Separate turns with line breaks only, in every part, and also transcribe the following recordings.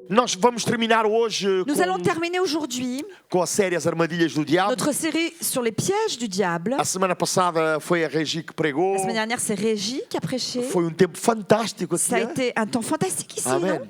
Nós vamos terminar hoje
Nous allons terminer aujourd'hui
com a série As Armadilhas do Diabo.
notre série sur les pièges du diable.
A semana passada foi a Regi que pregou.
La semaine dernière, c'est Régis qui a prêché.
Foi tempo fantástico
Ça a
aqui.
été un temps fantastique ici,
Amém.
non?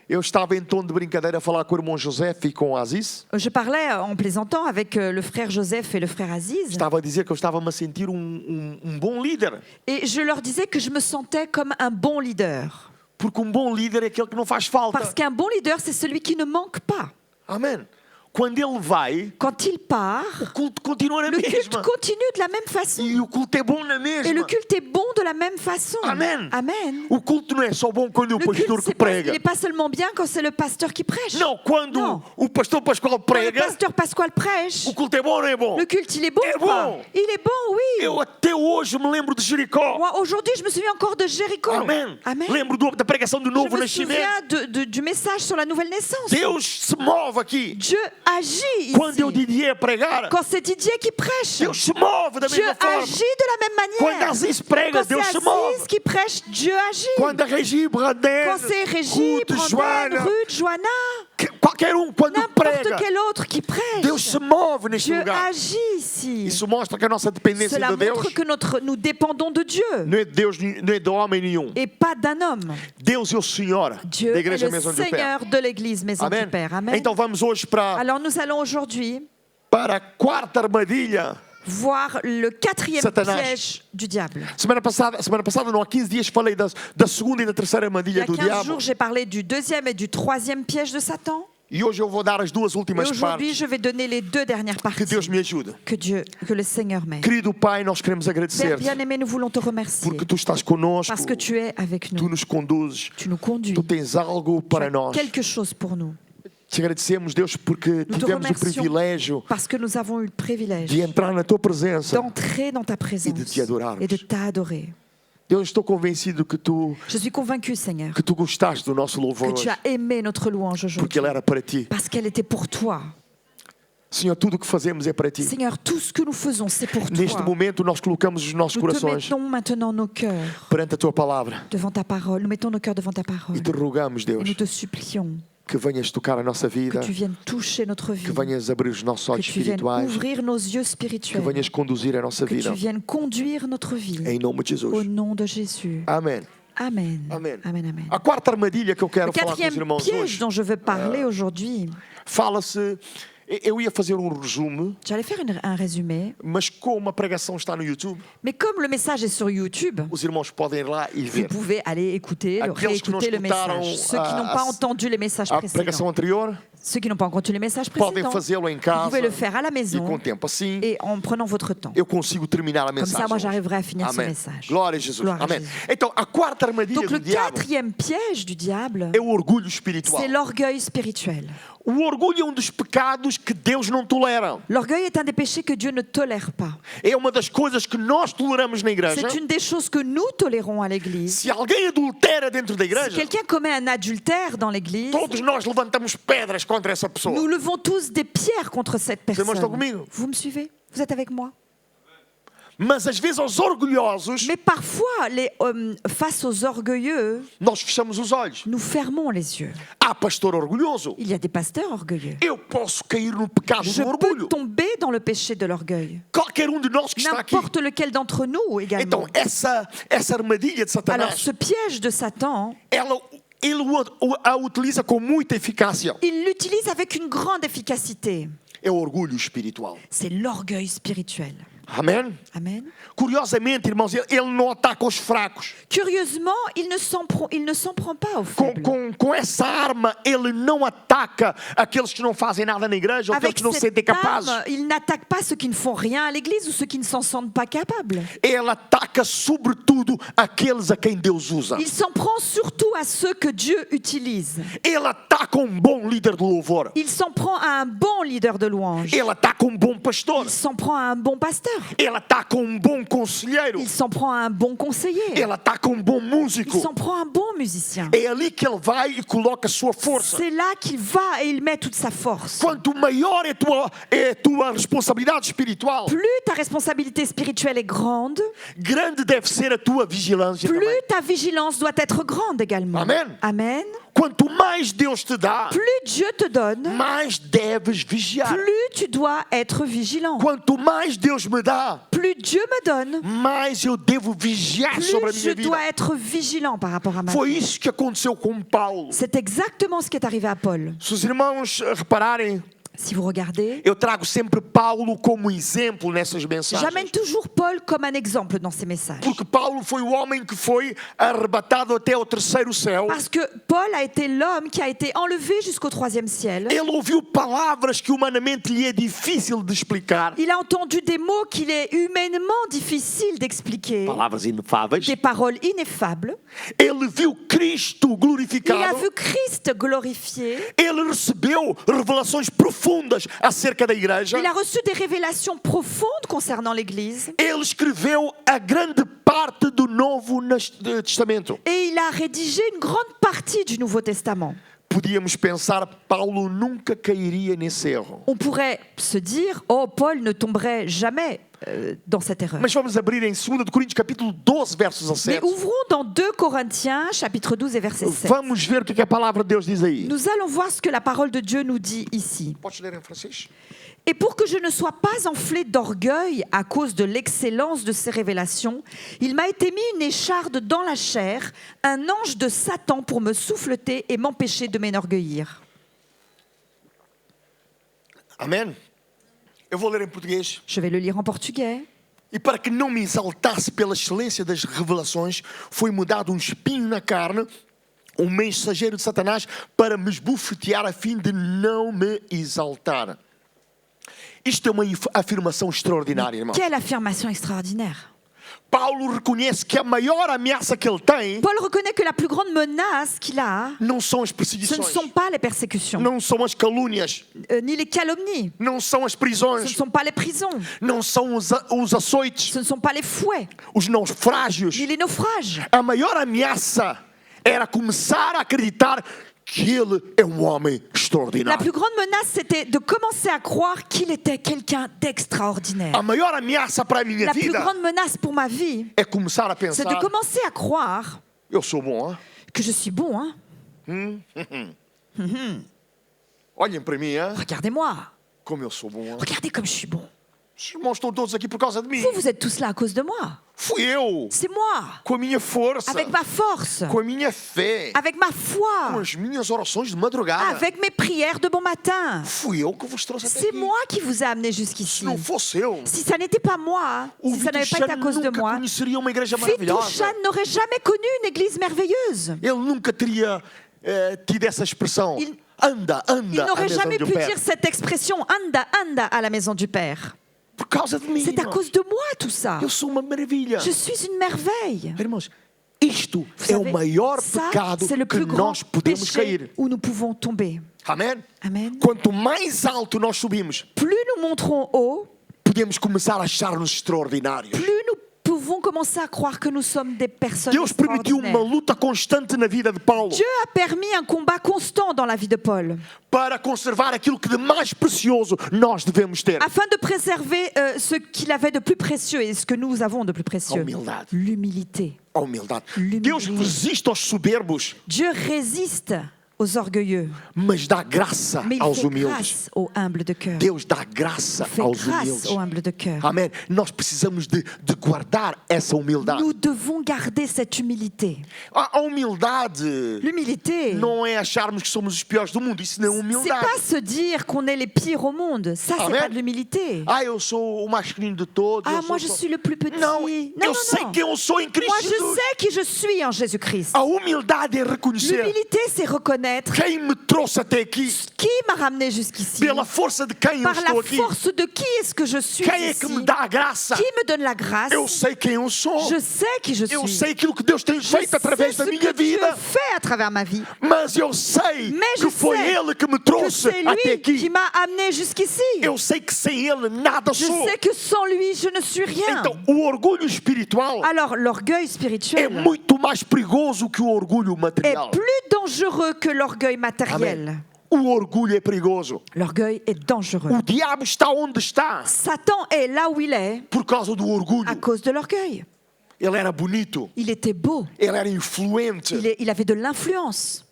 Eu estava em tom de brincadeira a falar com o irmão José e com o Aziz.
Je parlais en plaisantant avec le frère Joseph et le frère Aziz.
Estava a dizer que eu estava-me a sentir bom líder.
Et je leur disais que je me sentais comme un bon leader.
Porque bom líder é aquele que não faz falta.
Parce qu'un bon leader, c'est celui qui ne manque pas.
Amém. Quando ele vai,
Quand il part,
o culto continua na
le culte
mesma.
continue de la même façon.
E o culto é bom na
Et le
mesma.
culte est bon de la même façon.
Amen.
Amen.
O culto não é só bom quando é o
Le culte,
pastor que
il
prega.
n'est pas seulement bien quand c'est le pasteur qui prêche.
Não, quando
Não.
o pastor Pascoal
Quand le
prega,
pasteur Pasquale prêche,
o culto é bom ou não é bom?
le culte, il est bon
É
ou pas?
bom.
Il est bon, oui.
Eu até hoje me lembro de Jericó.
Moi, aujourd'hui, je me souviens encore de Jéricho.
Amém.
Amen.
Lembro da pregação do
Je
novo
me
nascimento.
souviens du message sur la nouvelle naissance.
Deus se move aqui.
Dieu agit
Quando eu
ici.
Didier pregar,
Quand c'est Didier qui prêche,
Deus se move da
Dieu
mesma forma.
agit de la même
Quando
manière.
Aziz prega,
Quand c'est
Deus se
Aziz
move.
qui prêche, Dieu agit.
Quando a Regi Brandel,
Quand c'est Régis,
Ruth,
Brandon,
Joana,
Ruth, Joanna,
qualquer quando
n'importe
prega,
quel autre qui
Deus se
prêche,
move neste
Dieu
lugar.
agit ici.
Isso mostra que a nossa dependência
Cela
de Deus
montre que nous dépendons de Dieu
não é de Deus, não é de homem nenhum.
et pas d'un homme.
Deus é o Senhor
Dieu
da
est
Igreja
le
Maison do Pé.
Seigneur de l'Église Maison
Amém.
du Père. Amen.
Então vamos hoje para
Alors nous allons aujourd'hui
a quarta armadilha.
voir le quatrième
Satanás.
piège du diable.
Semana passada, não, há 15 dias, falei da segunda e da terceira
Il y
armadilha
a
do
15
diabo.
jours, j'ai parlé du deuxième et du troisième piège de Satan.
E hoje eu vou dar as duas
Et
últimas
aujourd'hui,
partes.
je vais donner les deux dernières
Que
parties.
Deus me ajude.
Que le Seigneur m'aide.
Querido Pai, nós queremos
Père
agradecer-te
bien-aimé, nous voulons te remercier
porque tu estás conosco,
parce que tu es avec
tu
nous.
nos conduzes,
Tu nous conduis.
tu tens algo
Tu
para
as
nós.
quelque chose pour nous.
Te agradecemos, Deus, porque
Nous te
tivemos o
remercions
privilégio
parce que nous avons eu le privilège
de entrar na tua presença.
d'entrer dans ta présence
de te adorarmos.
et de t'adorer.
Deus, estou convencido que tu
Je suis convaincue, Seigneur,
gostaste do nosso louvor
que tu
hoje,
as aimé notre louange
porque
aujourd'hui
ele era para ti.
parce qu'elle était pour toi.
Senhor, tudo o que fazemos é para ti.
Seigneur, tout ce que nous faisons, c'est pour
Neste
toi.
momento, nós colocamos os nossos
Nous te
corações
mettons maintenant nos cœurs
perante a tua palavra
devant ta parole. Nous mettons nos cœurs devant ta parole.
e te rogamos,
Et
Deus,
nous te supplions
que venhas tocar a nossa
que
vida,
tu viennes toucher notre vie,
que venhas abrir os nossos
que
olhos
tu viennes
espirituais,
ouvrir nos yeux
que
spirituels,
venhas conduzir a nossa
que tu
vida.
viennes conduire notre vie.
Em nome de
Au
Jesus.
nom de Jésus.
Amém.
Amen.
Amém.
Amen, amen.
A quarta armadilha que eu
Le
quero falar com os
quatrième
irmãos
piège
hoje,
dont je veux parler aujourd'hui,
fala-se. Eu ia fazer resumo,
j'allais faire un résumé,
mas como a pregação está no YouTube,
mais comme le message est sur YouTube,
os irmãos podem ir lá e
vous
ver.
pouvez aller écouter,
Aqueles que não
réécouter le
escutaram
message. Ceux qui n'ont pas entendu les messages
a pregação
précédents,
anterior,
ceux qui n'ont pas entendu les messages
podem
précédents,
fazê-lo em
vous
casa
pouvez le faire à la
e
maison
com tempo. Assim,
et en prenant votre temps.
eu consigo terminar a
Comme ça, moi,
mensagem.
j'arriverai à finir ce
Amém.
message.
Glória a Jesus.
Glória a
Amém.
Jesus.
Então, a quarta armadilha
Donc
do
le
diabo
quatrième piège du diable,
é o orgulho espiritual.
c'est l'orgueil spirituel.
O orgulho é um dos pecados que Deus não tolera.
L'orgueil est un des péchés que Dieu ne tolère pas.
É uma das coisas que nós toleramos na igreja.
C'est une des choses que nous tolérons à l'Église.
Se alguém adultera dentro da
Si
igreja,
quelqu'un commet un adultère dans l'Église,
todos nós levantamos pedras contra essa pessoa.
nous levons tous des pierres contre cette
irmãos
personne.
estão comigo?
Vous me suivez? Vous êtes avec moi?
Mas às vezes aos orgulhosos,
Mais parfois, face aux orgueilleux,
nós fechamos os olhos.
nous fermons les yeux.
Há pastor orgulhoso.
Il y a des pasteurs orgueilleux.
Eu posso cair no pecado
Je
do
peux
orgulho.
tomber dans le péché de l'orgueil.
Qualquer de nós que está aqui.
N'importe lequel d'entre nous également.
Então, essa armadilha de
Alors,
Satanás,
ce piège de Satan,
ele a utiliza com muita eficácia.
il l'utilise avec une grande efficacité.
É o orgulho espiritual.
C'est l'orgueil spirituel.
Amém?
Amen.
Curiosamente, irmãos, ele não ataca os fracos.
Curieusement, il ne s'en prend pas aux faibles.
Com essa arma, ele não ataca aqueles que não fazem nada na igreja ou aqueles
Avec
que não se
cette
sentem capazes.
arme, il n'attaque pas ceux qui ne font rien à l'église ou ceux qui ne s'en sentent pas capables.
Ele ataca sobretudo aqueles a quem Deus usa.
Il s'en prend surtout à ceux que Dieu utilise.
Ele ataca bom líder de louvor.
Il s'en prend à un bon leader de louange.
Ele ataca bom pastor.
Il s'en prend à un bon pasteur.
Ele ataca bom conselheiro.
Il s'en prend à un bon conseiller.
Ele ataca bom
Il
músico.
s'en prend à un bon musicien.
É ali que ele vai e coloca a sua força.
C'est là qu'il va et il met toute sa force.
Quanto maior é a tua responsabilidade espiritual,
Plus ta responsabilité spirituelle est grande,
grande deve ser a tua vigilância
plus
também.
ta vigilance doit être grande également.
Amen.
Amen.
Quanto mais Deus te dá,
plus Dieu te donne,
mais deves vigiar.
plus tu dois être vigilant.
Quanto mais Deus me dá,
Plus Dieu me donne,
mais eu devo vigiar sobre a
plus je
minha vida.
dois être vigilant par rapport à ma
Foi
vie.
isso que aconteceu com Paulo.
C'est exactement ce qui est arrivé à Paul.
Se os irmãos repararem,
Si vous regardez,
eu trago sempre Paulo como exemplo nessas
j'amène
mensagens.
toujours Paul comme un exemple dans ces messages.
Porque Paulo foi o homem que foi arrebatado até o terceiro céu.
Parce que Paul a été l'homme qui a été enlevé jusqu'au 3e ciel.
Ele ouviu palavras que humanamente lhe é difícil de explicar.
Il a entendu des mots qu'il est humainement difficile d'expliquer,
Palavras inefáveis.
des paroles ineffables.
Ele viu Cristo
Il a
glorificado.
vu Christ glorifié.
Ele recebeu revelações profundas acerca da igreja.
Il a reçu des révélations profondes concernant l'Église.
Ele escreveu a grande parte do Novo Testamento.
Et il a rédigé une grande partie du Nouveau Testament.
Podíamos pensar, Paulo nunca cairia nesse erro.
On pourrait se dire, oh, Paul ne tomberait jamais dans cette erreur.
Mas vamos abrir em 2 de Coríntios capítulo 12, versos a
Mais
7.
ouvrons dans 2 Corinthiens, chapitre 12 et verset 7.
Vamos ver o que a palavra de Deus diz aí.
Nous allons voir ce que la parole de Dieu nous dit ici.
Podes ler em francês?
Et pour que je ne sois pas enflé d'orgueil à cause de l'excellence de ces révélations, il m'a été mis une écharde dans la chair, un ange de Satan pour me souffleter et m'empêcher de m'enorgueillir.
Amém? Eu vou ler em português.
Je vais le lire en portugais.
E para que não me exaltasse pela excelência das revelações, foi-me dado um espinho na carne, um mensageiro de Satanás, para me esbofetear a fim de não me exaltar. Isto é uma afirmação extraordinária, irmão.
Quelle affirmation extraordinaire!
Paulo reconhece que a maior ameaça que ele tem
Paul reconnaît que la plus grande menace qu'il a,
não são as
ce ne
perseguições,
sont pas les persécutions,
não são as calúnias,
ni les calomnies,
não são as
ce ne
prisões,
sont pas les prisons,
não são os açoites,
ce ne sont pas les fouets,
os naufrágios.
ni les naufrages.
A maior ameaça era começar a acreditar que ele é um homem
La
extraordinário.
plus grande menace, c'était de commencer à croire qu'il était quelqu'un d'extraordinaire.
A maior ameaça para a minha
La plus
vida
grande menace pour ma vie,
é começar a
c'est de
pensar,
commencer à croire
eu sou bom, hein?
que je suis bon. Hein?
Olhem para mim, hein?
Regardez-moi.
Como eu sou bom. Hein?
Regardez comme je suis bon.
Os irmãos estão todos aqui por causa de mim.
Vous êtes tous là à cause de moi.
Fui eu,
C'est moi.
com a minha força,
Avec ma force.
com a minha fé,
Avec ma
com
foi.
as minhas orações de madrugada.
Avec mes prières de bon matin.
Fui eu que vos trouxe até
C'est
aqui.
moi qui vous ai amené
Se
jusqu'ici.
não fosse eu,
Si ça n'était pas moi,
o
si ça n'avait pas été à
Vitor
cause de
nunca
moi,
conheceria uma igreja maravilhosa.
Vitor n'aurait jamais connu une église merveilleuse.
Ele nunca teria tido essa expressão.
Il-
Anda,
Il
anda, à
n'aurait
maison
jamais
do
pu
Père.
dire cette expression anda, anda à la maison du Père.
Por causa de mim.
C'est à
irmãos.
cause de moi tout ça.
Eu sou uma maravilha.
Je suis une merveille.
Irmãos, isto
Vous
é o
savez,
maior
ça,
pecado
c'est le
que
plus grand
nós podemos
péché
cair.
où nous pouvons tomber.
Amém?
Amen.
Quanto mais alto nós subimos,
Plus nous monterons haut,
podemos começar a achar-nos extraordinários.
plus nous pouvons commencer à croire que nous sommes des personnes
Deus permitiu uma
extraordinaires.
luta constante na vida de Paulo
Dieu a permis un combat constant dans la vie de Paul,
para conservar aquilo que de mais precioso nós devemos ter.
afin de préserver ce qu'il avait de plus précieux et ce que nous avons de plus précieux.
Humildade.
L'humilité.
A humildade.
L'humilde.
Deus resiste aos soberbos,
Dieu résiste aux orgueilleux,
mas dá graça
mais il
aos
fait
humildes.
grâce aux humbles de cœur.
Deus dá graça
Il fait
aos
grâce
humildes.
aux humbles de cœur.
Amém? Nós precisamos de guardar essa humildade.
Nous devons garder cette humilité.
A humildade
L'humilité,
não é acharmos que somos os piores do mundo. Isso não é
c'est
humildade.
pas se dire qu'on est les pires au monde. Ça, c'est
Amen.
pas de l'humilité.
Ah, eu sou o mais pequenino de todos.
Ah,
eu
moi,
sou
je
só-
suis le plus petit.
Não,
Non,
eu sei
non.
quem eu sou em Cristo
Moi, je
Jesus.
sais qui je suis en Jésus-Christ.
A humildade é reconhecer
L'humilité, c'est reconnaître
quem me trouxe até aqui.
qui m'a ramené jusqu'ici.
Pela força de quem eu
Par
estou
la
aqui.
force de qui est-ce que je suis
Quem é
ici?
que me dá a graça?
Qui me donne la grâce?
Eu sei quem eu sou.
Je sais qui je
Eu
suis.
sei aquilo que Deus tem
Je
feito
sais
através da
ce
minha
que Dieu
vida.
fait à travers ma vie.
Mas eu sei
Mais je
que foi
sais
Ele que me
Que
trouxe
c'est
até
lui qui
aqui.
m'a amené jusqu'ici.
Eu sei que sem Ele nada
Je
sou.
sais que sans lui, je ne suis rien.
Então, o orgulho espiritual
Alors, l'orgueil
é
spirituel
muito mais perigoso que o orgulho
est
material.
plus dangereux que l'orgueil matériel.
O orgulho é perigoso.
L'orgueil est dangereux.
O diabo está onde está
Satan est là où il est
por causa do orgulho.
à cause de l'orgueil.
Ele era bonito,
Il était beau.
ele era influente,
Il avait de l'influence.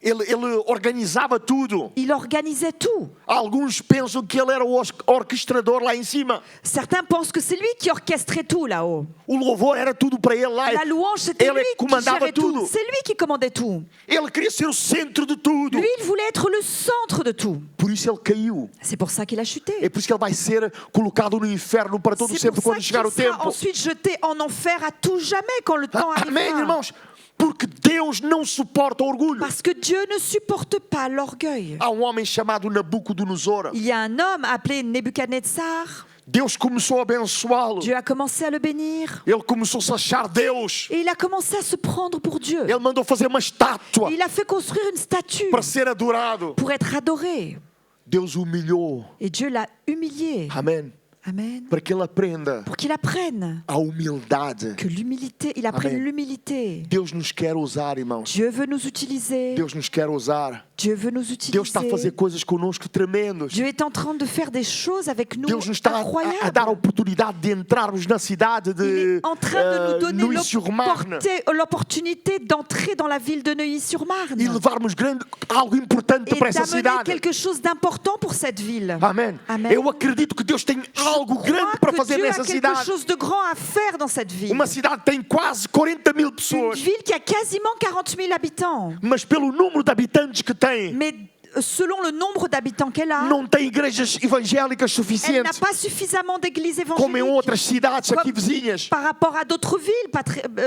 Ele organizava tudo.
Il organisait tout.
Alguns pensam que ele era o orquestrador lá em cima.
Certains pensent que c'est lui qui orchestrait tout là-haut.
O louvor era tudo para ele lá.
La louange, c'était
Ele
lui qui
comandava
gérait tout.
tudo.
C'est lui qui commandait tout.
Ele queria ser o centro de tudo.
Lui, il voulait être le centre de tout.
Por isso ele caiu.
C'est pour ça qu'il a chuté.
É por isso que ele vai ser colocado no inferno para todo
C'est
sempre
pour ça
quando chegar o
qu'il sera
tempo.
ensuite jeté en enfer à tout jamais quand le temps
Amém,
arrivera.
irmãos? Porque Deus não suporta orgulho.
Parce que Dieu ne supporte pas l'orgueil.
Há um homem chamado Nabucodonosor.
Il y a un homme appelé Nebuchadnezzar.
Deus começou a abençoá-lo.
Dieu a commencé à le bénir.
Ele começou a se achar Deus.
Et il a commencé à se prendre pour Dieu.
Ele mandou fazer uma estátua
Et il a fait construire une statue
para ser adorado.
pour être adoré.
Deus o humilhou.
Et Dieu l'a humilié.
Amém.
Amen.
Para que ele aprenda
Pour qu'il apprenne
a humildade.
que l'humilité, il apprenne
Amen.
l'humilité.
Deus nos quer usar, irmãos.
Dieu veut nous utiliser.
Deus nos quer usar.
Dieu veut nous
Deus está a fazer
utiliser.
coisas conosco tremendas.
Dieu est en train de faire des choses avec nous
Deus nos está a dar a
incroyables.
oportunidade de entrarmos na cidade
Il
de
est en train de nous donner
Neuilly-sur-Marne
l'opportunité d'entrer dans la ville de Neuilly-sur-Marne
e levarmos algo importante
et
para essa
d'amener
cidade.
quelque chose d'important pour cette ville.
Amém.
Amen.
Eu acredito que Deus tem algo
Je
grande
crois
para
que
fazer
Dieu a
nessa
quelque
cidade.
chose de grand à faire dans cette ville.
Uma cidade que tem quase 40 mil
Une
pessoas,
ville qui a quasiment 40 000 habitants.
mas pelo número de habitantes que tem,
Mais selon le nombre d'habitants qu'elle a,
não tem igrejas evangélicas
elle n'a
suficientes
pas suffisamment d'églises
como em
évangéliques
outras cidades aqui vizinhas.
par rapport à d'autres villes,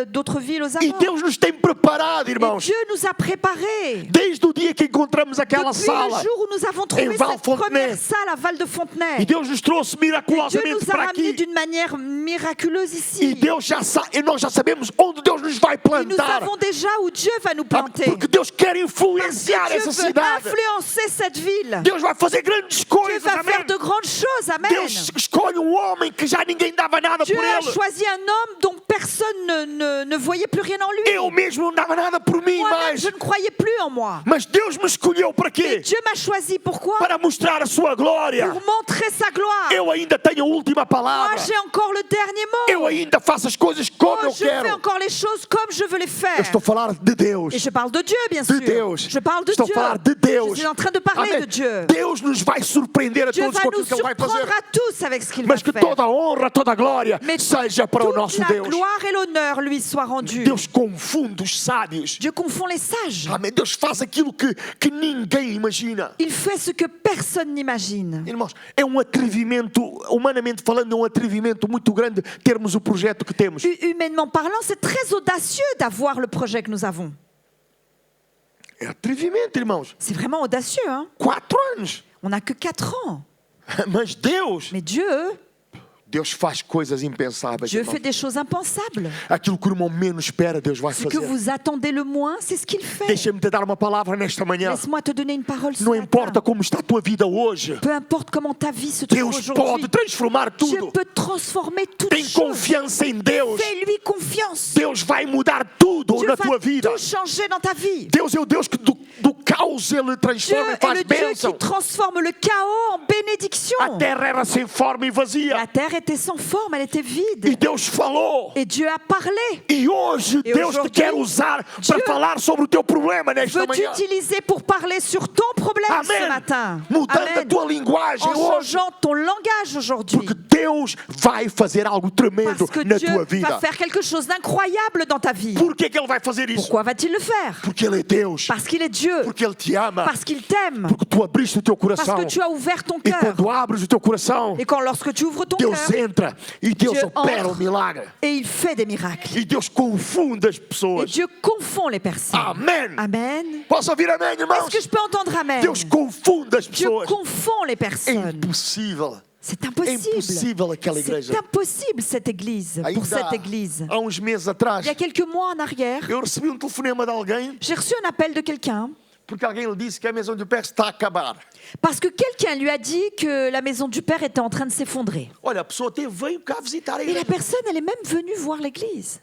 d'autres villes aux
E
abords.
Deus nos tem preparado,
Et
irmãos,
Dieu nous a préparés.
desde o dia que encontramos aquela
Depuis
sala.
le jour où nous avons trouvé
Em
cette
Val-Fontenay.
première salle à Val de Fontenay.
E Deus nos trouxe
Et Dieu
miraculosamente
nous a
para
ramenés
aqui.
d'une manière miraculeuse
E
ici.
Deus e nós já sabemos onde Deus nos vai
Et nous
plantar.
savons déjà où Dieu va nous planter.
Porque Deus quer
Parce
influenciar
que Dieu
essa
veut
cidade.
influencer cette ville.
Deus vai fazer grandes
Dieu
coisas,
va faire
amém?
de grandes choses. Amen.
Deus escolhe um homem que já ninguém dava nada
Dieu
por
a
ele.
choisi un homme dont personne ne voyait plus rien en lui.
Eu mesmo não dava nada por mim
Moi-même,
mais.
je ne croyais plus en moi.
Mas Deus me escolheu para
Et
quê?
Dieu m'a choisi. Pourquoi?
Para mostrar a sua glória.
Pour montrer sa gloire.
Eu ainda tenho a última
Moi,
palavra.
j'ai encore le dernier
Eu
mot.
ainda faço as coisas como eu
Je fais
quero.
encore les choses comme je veux les
Eu
faire.
estou a falar de Deus.
Et je parle de Dieu, bien
De
sûr.
Deus.
Je parle de
Estou a
Dieu.
falar de Deus.
Je suis en train de parler
Amém.
de Dieu.
Deus nos vai surpreender a
Dieu
todos
va
com
nous
aquilo que Ele vai fazer.
surprendre à tous avec ce qu'il va
Mas que
faire.
toda a honra, toda a glória
Mais
seja para o
toute
nosso
la
Deus.
gloire et l'honneur lui soient rendus.
Deus confunde os sábios.
Dieu confond les sages.
Amém. Deus faz aquilo que ninguém imagina.
Il fait ce que personne n'imagine.
Irmãos, é um atrevimento, humanamente falando, é um atrevimento muito grande termos o projeto que temos.
Humainement parlant, c'est très audacieux d'avoir le projet que nous avons.
É atrevimento, irmãos.
C'est vraiment audacieux, hein?
4 anos.
On n'a que 4 ans.
Mas Deus
Mais Dieu
faz coisas impensáveis.
fait
Irmãos.
des choses impensables.
Aquilo que o irmão menos espera, Deus vai
Ce que
fazer.
vous attendez le moins, c'est ce qu'il fait.
Deixa-me te dar uma palavra nesta manhã.
Laisse-moi te donner une parole ce
Não
matin.
importa como está a tua vida hoje.
Peu importe comment ta vie se trouve
Deus
aujourd'hui,
pode transformar
Dieu
tudo.
peut transformer toute
Tem
chose.
confiança em Deus.
Fais-lui confiance.
Deus vai mudar tudo
Dieu
na
va
tua vida.
tout changer dans ta vie.
Deus é o Deus que do caos Ele
Dieu
transforma e
est
faz
le Dieu
bênção.
qui transforme le chaos en bénédiction.
A terra era sem forma e vazia.
La terre était sans forme, elle était
E
vide.
Deus falou.
Et Dieu a parlé.
E hoje
E
Deus te
aujourd'hui,
quer usar para
Dieu
falar sobre o teu problema nesta
Veux
manhã.
t'utiliser pour parler sur ton problème ce
Amém.
matin.
Mudando a
Amen.
tua linguagem
En
hoje.
changeant ton langage aujourd'hui.
Porque Deus vai fazer algo tremendo
Parce que
na
Dieu
tua
va
vida.
faire quelque chose d'incroyable dans ta vie.
Por que Ele vai fazer isso?
Pourquoi va-t-il le faire?
Porque Ele é Deus.
Parce qu'il est Dieu.
Porque Ele te ama.
Parce qu'il t'aime.
Porque tu abriste o teu
Parce
coração.
que tu as ouvert ton
E
cœur.
quando abres o teu coração,
Et quand lorsque tu ouvres ton
Deus
cœur,
entra e Deus
Dieu
opera o
entre.
milagre.
et il fait des miracles.
E Deus confunde as
Et
pessoas.
Dieu confond les personnes.
Amém.
Amen.
Posso ouvir amém, irmãos?
Est-ce que je peux entendre Amen?
Deus confunde as
Dieu
pessoas.
confond les
É
personnes.
impossível.
C'est
É
impossible.
impossível aquela
C'est
igreja.
impossible cette église, pour
Ainda
cette église.
há uns meses atrás,
Il y a quelques mois en arrière,
eu recebi um telefonema de alguém
j'ai reçu un appel de quelqu'un
porque alguém lhe disse que a maison do pé está a acabar.
parce que quelqu'un lui a dit que la maison du Père était en train de s'effondrer.
Olha, a pessoa até veio cá visitar a
Et la
igreja.
personne, elle est même venue voir l'église.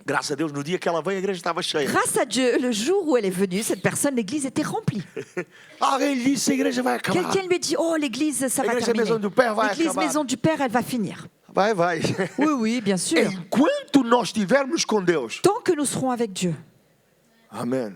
Graças a Deus, no dia que ela veio, a igreja estava cheia.
Grâce à Dieu, le jour où elle est venue, cette personne, l'église était remplie.
Alguém lhe disse: a igreja vai acabar.
Quelqu'un lui dit, oh, l'église, ça va
L'église
terminer.
Maison du Père va
L'église
acabar.
Maison du Père, elle va finir.
Vai, vai.
Oui, oui, bien sûr.
Enquanto nós estivermos com Deus.
Tant que nous serons avec Dieu.
Amém.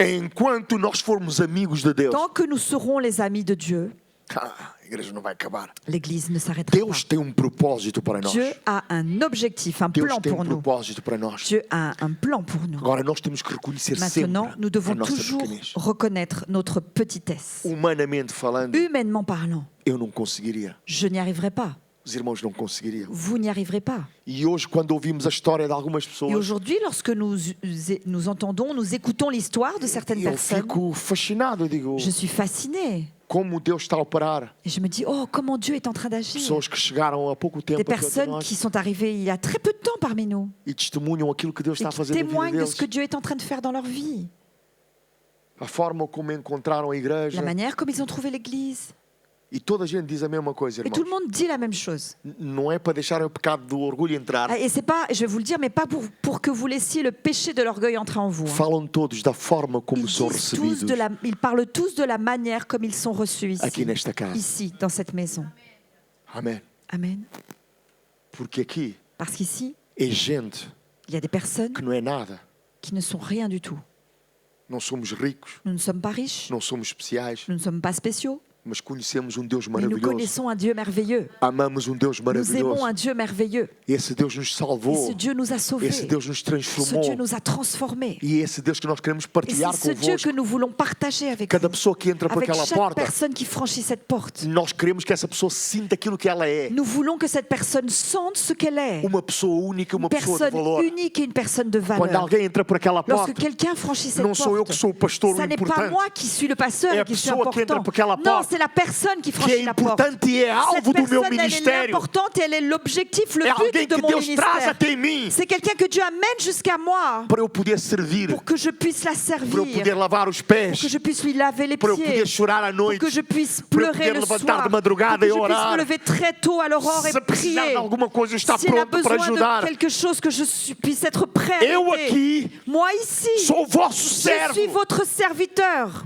enquanto nós formos amigos de Deus,
Tant que nous serons les amis de Dieu,
a igreja não vai acabar.
l'Église ne s'arrêtera pas.
Deus tem propósito para nós.
Dieu a un objectif, un
Deus
plan
tem
pour nous.
propósito para nós.
Dieu a un plan pour nous.
Agora nós temos que reconhecer
Maintenant,
sempre
nous devons
a nossa
toujours
pequenez.
reconnaître notre petitesse.
Humanamente falando,
Humainement parlant,
eu não conseguiria.
je n'y arriverai pas.
Os irmãos não conseguiriam.
Vous n'y arriverez pas.
E hoje, quando ouvimos a história de algumas
Et
pessoas,
aujourd'hui, lorsque nous entendons, nous écoutons l'histoire de certaines
eu
personnes,
fico fascinado. Eu digo,
je suis fascinée.
como Deus está a operar.
Et je me dis, oh, comment Dieu est en train d'agir.
Pessoas que chegaram há pouco tempo
Des
aqui entre
personnes
nós
qui sont arrivées il y a très peu de temps parmi nous
e testemunham aquilo que Deus
et
está a
qui
fazer na vida
témoignent de ce
deles.
que Dieu est en train de faire dans leur vie.
A forma como encontraram a igreja.
La manière comme ils ont trouvé l'Église.
E toda a gente diz a mesma coisa,
Et tout le
irmãos.
monde dit la même chose.
Não é para deixarem o pecado do orgulho entrar.
Et c'est pas, je vais vous le dire, mais pas pour que vous laissiez le péché de l'orgueil entrer en vous.
Falam todos da forma como são recebidos
Ils parlent tous de la manière comme ils sont reçus
aqui
ici,
nesta casa.
ici, dans cette maison.
Amém.
Amen.
Porque aqui
Parce qu'ici,
é gente
il y a des personnes
que não é nada.
qui ne sont rien du tout.
Não somos ricos,
Nous ne sommes pas riches,
não somos especiais,
nous ne sommes pas spéciaux,
mas conhecemos Deus
mais nous
maravilhoso.
connaissons un Dieu merveilleux.
Amamos Deus
Nous
maravilhoso.
aimons un Dieu merveilleux.
Esse Deus nos
Et
salvou.
ce Dieu nous a sauvés.
Esse Deus nos
Ce
transformou.
Dieu nous a transformés.
E é esse Deus que nós queremos
Et
partilhar
c'est ce Dieu
convosco.
que nous voulons partager avec
Cada
vous.
pessoa que entra por
Avec
aquela
chaque
porta,
personne qui franchit cette porte.
nós queremos que essa pessoa sinta aquilo que ela é.
Nous voulons que cette personne sente ce qu'elle est.
Uma pessoa única,
Une
uma pessoa de
personne
valor.
unique et une personne de
Quando
valeur.
alguém entra por aquela
Lorsque
porta,
quelqu'un franchit cette
não sou eu
porte,
que sou o pastor o
ça n'est pas
importante.
moi qui suis le pasteur
É a
et qui suis
pessoa que entra
important.
por aquela
Non,
porta
c'est la personne qui
que
franchit
é
la porte.
importante e é
Cette
alvo do meu
personne, elle est
ministério.
l'importante et elle est l'objectif, le
É alguém
but de
que
mon
Deus traz
ministère.
até mim
C'est quelqu'un que Dieu amène jusqu'à moi
para eu poder servir,
pour que je puisse la
para eu
servir,
poder lavar os
pour
pés,
que je puisse lui laver les
para eu poder
pieds,
chorar à
pour
noite,
que je puisse
para eu
pleurer
poder
le
levantar
soir,
de madrugada
pour que
e
je puisse
orar.
me lever très tôt à l'aurore et
Se precisar de
prier.
alguma coisa, está
S'il a
pronto para
besoin
ajudar.
de quelque chose, que puisse être prêt à
Eu
aider.
aqui
Moi ici,
sou o vosso
je suis
servo.
votre serviteur.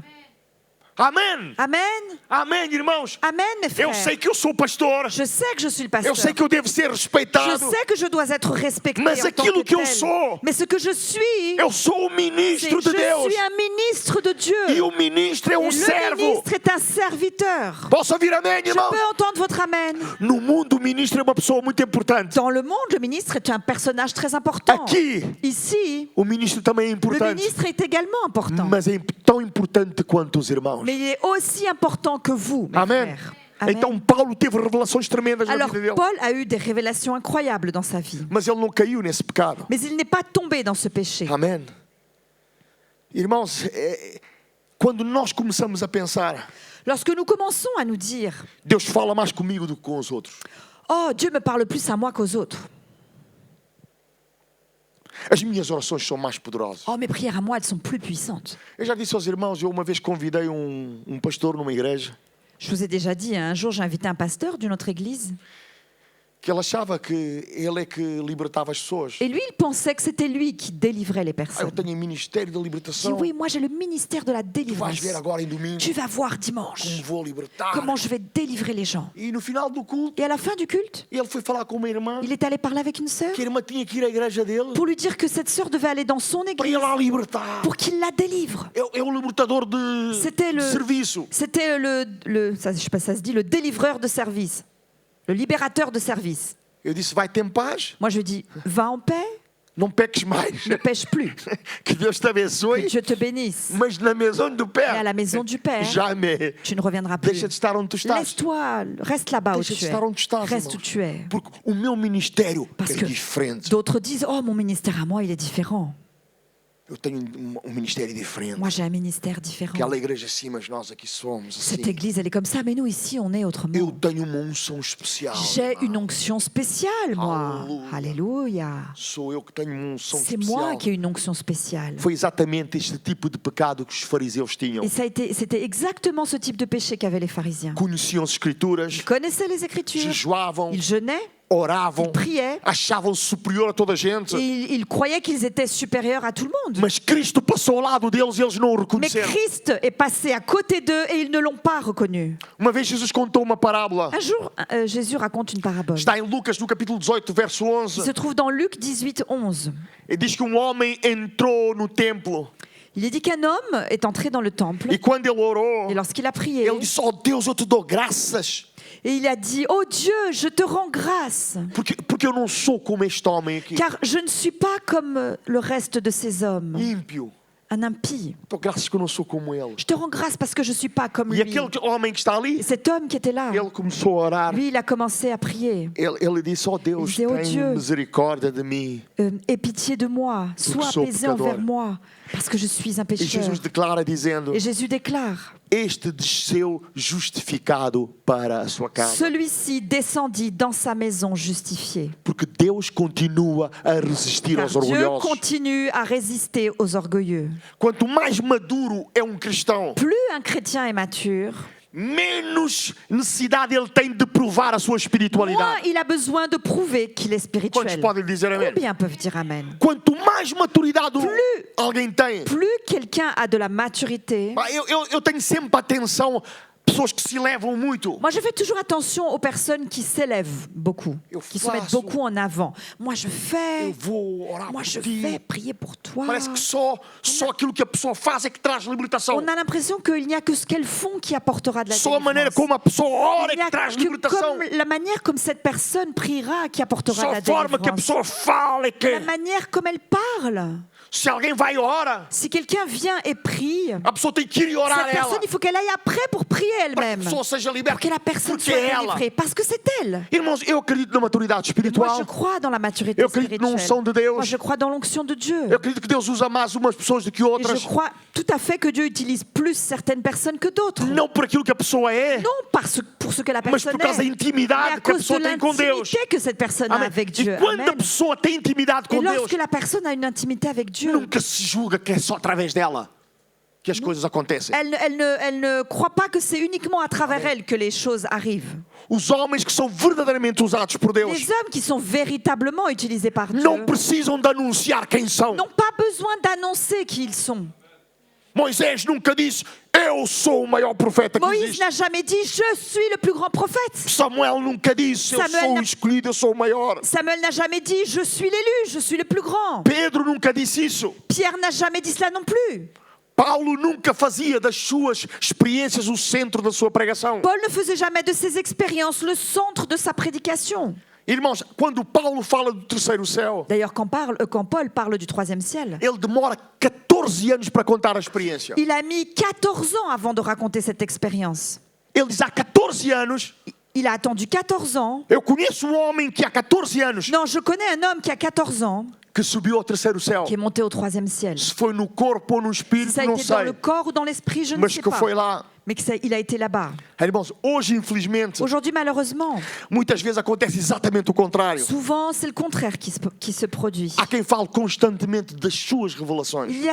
Amém.
Amen.
Amém, irmãos.
Amen, mes
Eu
frères.
sei que eu sou pastor.
Je sais que je suis le
Eu
pasteur.
sei que eu devo ser
Je
respeitado.
sais que je dois être respecté
Mas
en tant
aquilo que eu
tel.
sou,
Mais ce que je suis,
eu sou o
c'est
ministro
je
de Deus.
suis un ministre de Dieu.
E o ministro é
Et
um
le
servo.
ministre est un serviteur.
Posso ouvir amém,
Je
irmãos?
peux entendre votre amen.
No mundo, o ministro é uma pessoa muito importante.
Dans le monde, le ministre est un personnage très important.
Aqui,
Ici,
o ministro também é
le
importante.
ministre est également important.
Mas é tão importante quanto os irmãos.
Mais il est aussi important que vous, mes
Amém.
frères. Amen.
Então Paulo teve revelações tremendas na
Alors,
vida dele.
Paul a eu des révélations incroyables dans sa vie.
Mas ele não caiu nesse pecado.
Mais il n'est pas tombé dans ce péché.
Amém. Irmãos, quando nós começamos a pensar,
Lorsque nous commençons à nous dire
Deus fala mais comigo do que com os outros.
« Oh, Dieu me parle plus à moi qu'aux autres.
As minhas orações são mais poderosas.
Oh, mes prières à moi, elles sont plus puissantes.
Eu já disse aos irmãos, eu uma vez convidei pastor numa igreja
Je vous ai déjà dit, un jour j'ai invité un pasteur d'une autre église
que ele achava que ele é que libertava as pessoas.
et lui il pensait que c'était lui qui délivrait les
Eu
personnes.
tenho um ministério de
Je dis
libertação.
oui, moi j'ai le ministère de la
Tu vais
délivrance.
ver agora em domingo
Tu vas voir
como
dimanche
vou libertar.
comment je vais délivrer les gens.
E no final do culto,
Et à la fin du culte,
ele foi falar com uma irmã,
il est allé parler avec une sœur
que a irmã tinha que ir à igreja dele
pour lui dire que cette sœur devait aller dans son
para
église
ir lá libertar.
pour qu'il la délivre.
É o libertador de
C'était le-
serviço.
C'était ça, je sais pas, ça se dit le délivreur de service, le libérateur de service.
Eu disse, vai-te em paz,
Moi je dis, va en paix,
não peques mais.
ne pêche plus,
Que Deus te
que
abençoe.
Dieu te bénisse.
Mas na maison do
Et à
Père,
la maison du Père,
jamais.
tu ne reviendras plus.
Deixa de estar onde tu estás.
Laisse-toi, reste là-bas où
Deixa
tu
de
es.
estar onde tu estás,
Reste où
irmãos.
tu es.
Porque o meu ministério
Parce
é
que
diferente.
d'autres disent, oh mon ministère à moi, il est différent.
Eu tenho ministério diferente.
Moi j'ai un ministère différent.
Aquela igreja assim, mas nós aqui somos
Cette
assim.
église, elle est comme ça, mais nous ici, on est
Eu
autrement.
tenho uma unção especial.
J'ai
irmão.
une onction spéciale, moi. Alléluia.
Sou eu que tenho uma unção
C'est moi
especial.
qui ai une onction spéciale.
Foi exatamente este tipo de pecado que os fariseus tinham.
Et c'était exactement ce type de péché qu'avaient les pharisiens.
Conheciam as escrituras,
Ils connaissaient les Écritures,
jejuavam,
ils jeûnaient,
oravam,
ils priaient,
achavam-se superior a toda a gente.
et ils croyaient qu'ils étaient supérieurs à tout le monde.
Mas Cristo passou ao lado deles e eles não o
Mais
reconheceram.
Christ est passé à côté d'eux et ils ne l'ont pas reconnu.
Uma vez Jesus contou uma parábola.
Un jour, Jésus raconte une parabole.
Está em Lucas, no capítulo 18, verso
Il se
11.
trouve dans Luc 18, 11.
E diz que um homem entrou no templo
Il est dit qu'un homme est entré dans le temple
E quando ele orou,
et lorsqu'il a prié,
ele disse: "Oh Deus, eu te dou graças,
et il a dit, oh Dieu, je te rends grâce,
porque eu não sou como este homem aqui,
car je ne suis pas comme le reste de ces hommes,
ímpio.
un impie.
Dou graças que eu não sou como ele."
Je te rends grâce parce que je ne suis pas comme
E
lui.
aquele homem que está ali,
Et cet homme qui était là,
ele começou a orar.
lui, il a commencé à prier.
Ele disse: "Oh Deus,
Il disait, "Oh
tem
Dieu."
misericórdia de mim."
Aie pitié de moi, sois
sou
apaisé
pecador.
envers moi, parce que je suis un
E
pécheur.
Jesus declara dizendo:
Et Jésus déclare,
"Este desceu justificado para a sua casa."
celui-ci descendit dans sa maison justifié.
Porque Deus continua a resistir
Car
aos
Dieu
orgulhosos.
continue à résister aux orgueilleux.
Quanto mais maduro é cristão,
Plus un chrétien est mature,
menos necessidade ele tem de provar a sua
moins
espiritualidade.
il a besoin de prouver qu'il est
Quantos
spirituel.
podem dizer amém?
Combien peuvent dire Amen?
Quanto mais maturidade alguém tem,
Plus quelqu'un a de la maturité.
eu tenho sempre atenção pessoas que se elevam muito.
Moi, je fais toujours attention aux personnes qui s'élèvent beaucoup,
Eu
qui se mettent
faço.
beaucoup en avant. Moi, je
Eu
fais,
vou orar
moi,
por
je
ti.
vais prier pour toi.
Parece que só aquilo que a pessoa faz é que traz libertação.
On a l'impression qu'il n'y a que ce qu'elles font qui apportera de la
Só a maneira
délivrance.
como a pessoa ora é
Il n'y a
que traz
que
libertação.
comme la manière comme cette personne priera qui apportera
Só
de la
a forma que a
délivrance.
pessoa fala é que
La manière comme elle parle.
se alguém vai e ora,
Si quelqu'un vient et prie,
a pessoa tem que ir e orar
cette
ela.
personne, il faut qu'elle aille après pour prier
Para que a
elle-même.
pessoa seja
Pour
liberta.
que la personne
Porque
soit
é ela.
délivrée. Parce que c'est elle.
Irmãos, eu acredito na maturidade
Et moi,
espiritual.
je crois dans la maturité
Eu acredito na unção de
spirituelle. Moi,
Deus.
je crois dans l'onction de Dieu.
Eu acredito que Deus usa mais umas pessoas do que
Et
outras.
je crois tout à fait que Dieu utilise plus certaines personnes que d'autres.
Não por aquilo que a pessoa é,
Non pour ce que la
mas
personne
por causa da
est, mais
intimidade
à
que a
cause de
pessoa tem com Deus.
l'intimité que cette personne a
Amém.
avec Dieu.
E quando a
Amen.
pessoa tem intimidade
Et
com Deus,
lorsque la personne a une intimité avec Dieu,
nunca se julga que é só através dela que as coisas acontecem.
elle ne croit pas que c'est uniquement à travers elle que les choses arrivent.
Os homens que são verdadeiramente usados por Deus
Les hommes qui sont véritablement utilisés par Dieu
não precisam de anunciar quem são.
n'ont pas besoin d'annoncer qui ils sont.
Moisés nunca disse: "Eu sou o maior profeta que
Moïse
existe."
n'a jamais dit « Je suis le plus grand prophète ».
Samuel nunca disse: "Eu
Samuel
sou o
n'a-
escolhido, eu sou o maior."
Samuel n'a jamais dit « Je suis l'élu, je suis le plus grand ».
Pedro nunca disse isso.
Pierre n'a jamais dit cela non plus.
Paulo nunca fazia das suas experiências o centro da sua pregação.
Paul ne faisait jamais de ses expériences le centre de sa prédication.
Irmãos, quando Paulo fala do terceiro céu,
D'ailleurs, quand Paul parle du troisième ciel,
ele demora 14 anos para contar a experiência.
il a mis 14 ans avant de raconter cette expérience.
Ele diz: há 14 anos,
Il a attendu 14 ans.
eu conheço um homem que há 14 anos
Non, je connais un homme qui a 14 ans,
que subiu ao terceiro céu.
qui est monté au troisième ciel.
Se foi no corpo ou no
Si
espírito,
ça a
não
été dans le
sei.
corps ou dans l'esprit, je ne
Mas
sais
que
pas.
foi lá.
Mais il a été là-bas.
Irmãos, hoje, infelizmente,
Aujourd'hui, malheureusement,
muitas vezes acontece exatamente o contrário.
souvent, c'est le contraire qui se produit.
Há quem fale constantemente das suas revelações,
Il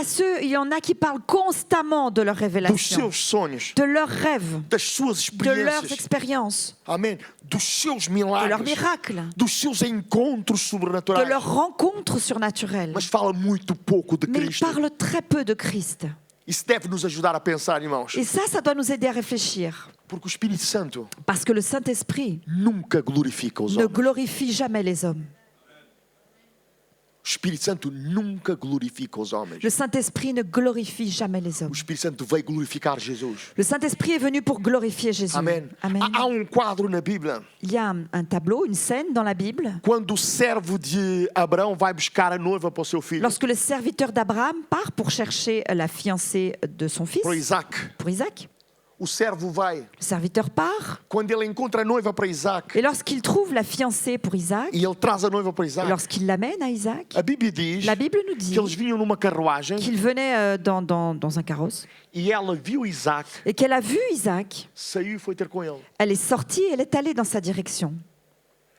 y en a qui parlent constamment de leurs
dos
révélations,
seus sonhos,
de leurs rêves,
das suas
de leurs
experiências.
expériences,
Amém. Dos seus
de leurs
milagres,
miracles,
dos seus encontros
de
sobrenaturais.
leurs rencontres surnaturelles.
Mas fala muito pouco de
Mais il
Cristo.
parle très peu de Christ.
Isso deve nos ajudar a pensar, irmãos.
Et ça doit nous aider à réfléchir.
Porque o Espírito Santo
Parce que le Saint-Esprit
nunca glorifica os
ne
homens.
glorifie jamais les hommes.
O Espírito Santo nunca glorifica os homens.
Le Saint-Esprit ne glorifie jamais les
O
hommes.
Espírito Santo veio glorificar Jesus.
Le Saint-Esprit est venu pour glorifier Jésus.
Amém.
Amen.
Há quadro na Bíblia.
Il y a un tableau, une scène dans la Bible.
Quando o servo de Abraão vai buscar a noiva para o seu filho,
Lorsque le serviteur d'Abraham part pour chercher la fiancée de son fils,
para Isaac.
pour Isaac,
O servo vai.
le serviteur part.
Quando ele encontra a noiva para Isaac
Et lorsqu'il trouve la fiancée pour Isaac,
e ele traz a noiva para
et
Isaac,
lorsqu'il l'amène à Isaac,
a Bíblia diz
la Bible nous dit
que eles vinham numa carruagem
qu'il venait dans un carrosse
e ela viu Isaac,
et qu'elle a vu Isaac.
saiu e foi ter com ele.
Elle est sortie, elle est allée dans sa direction.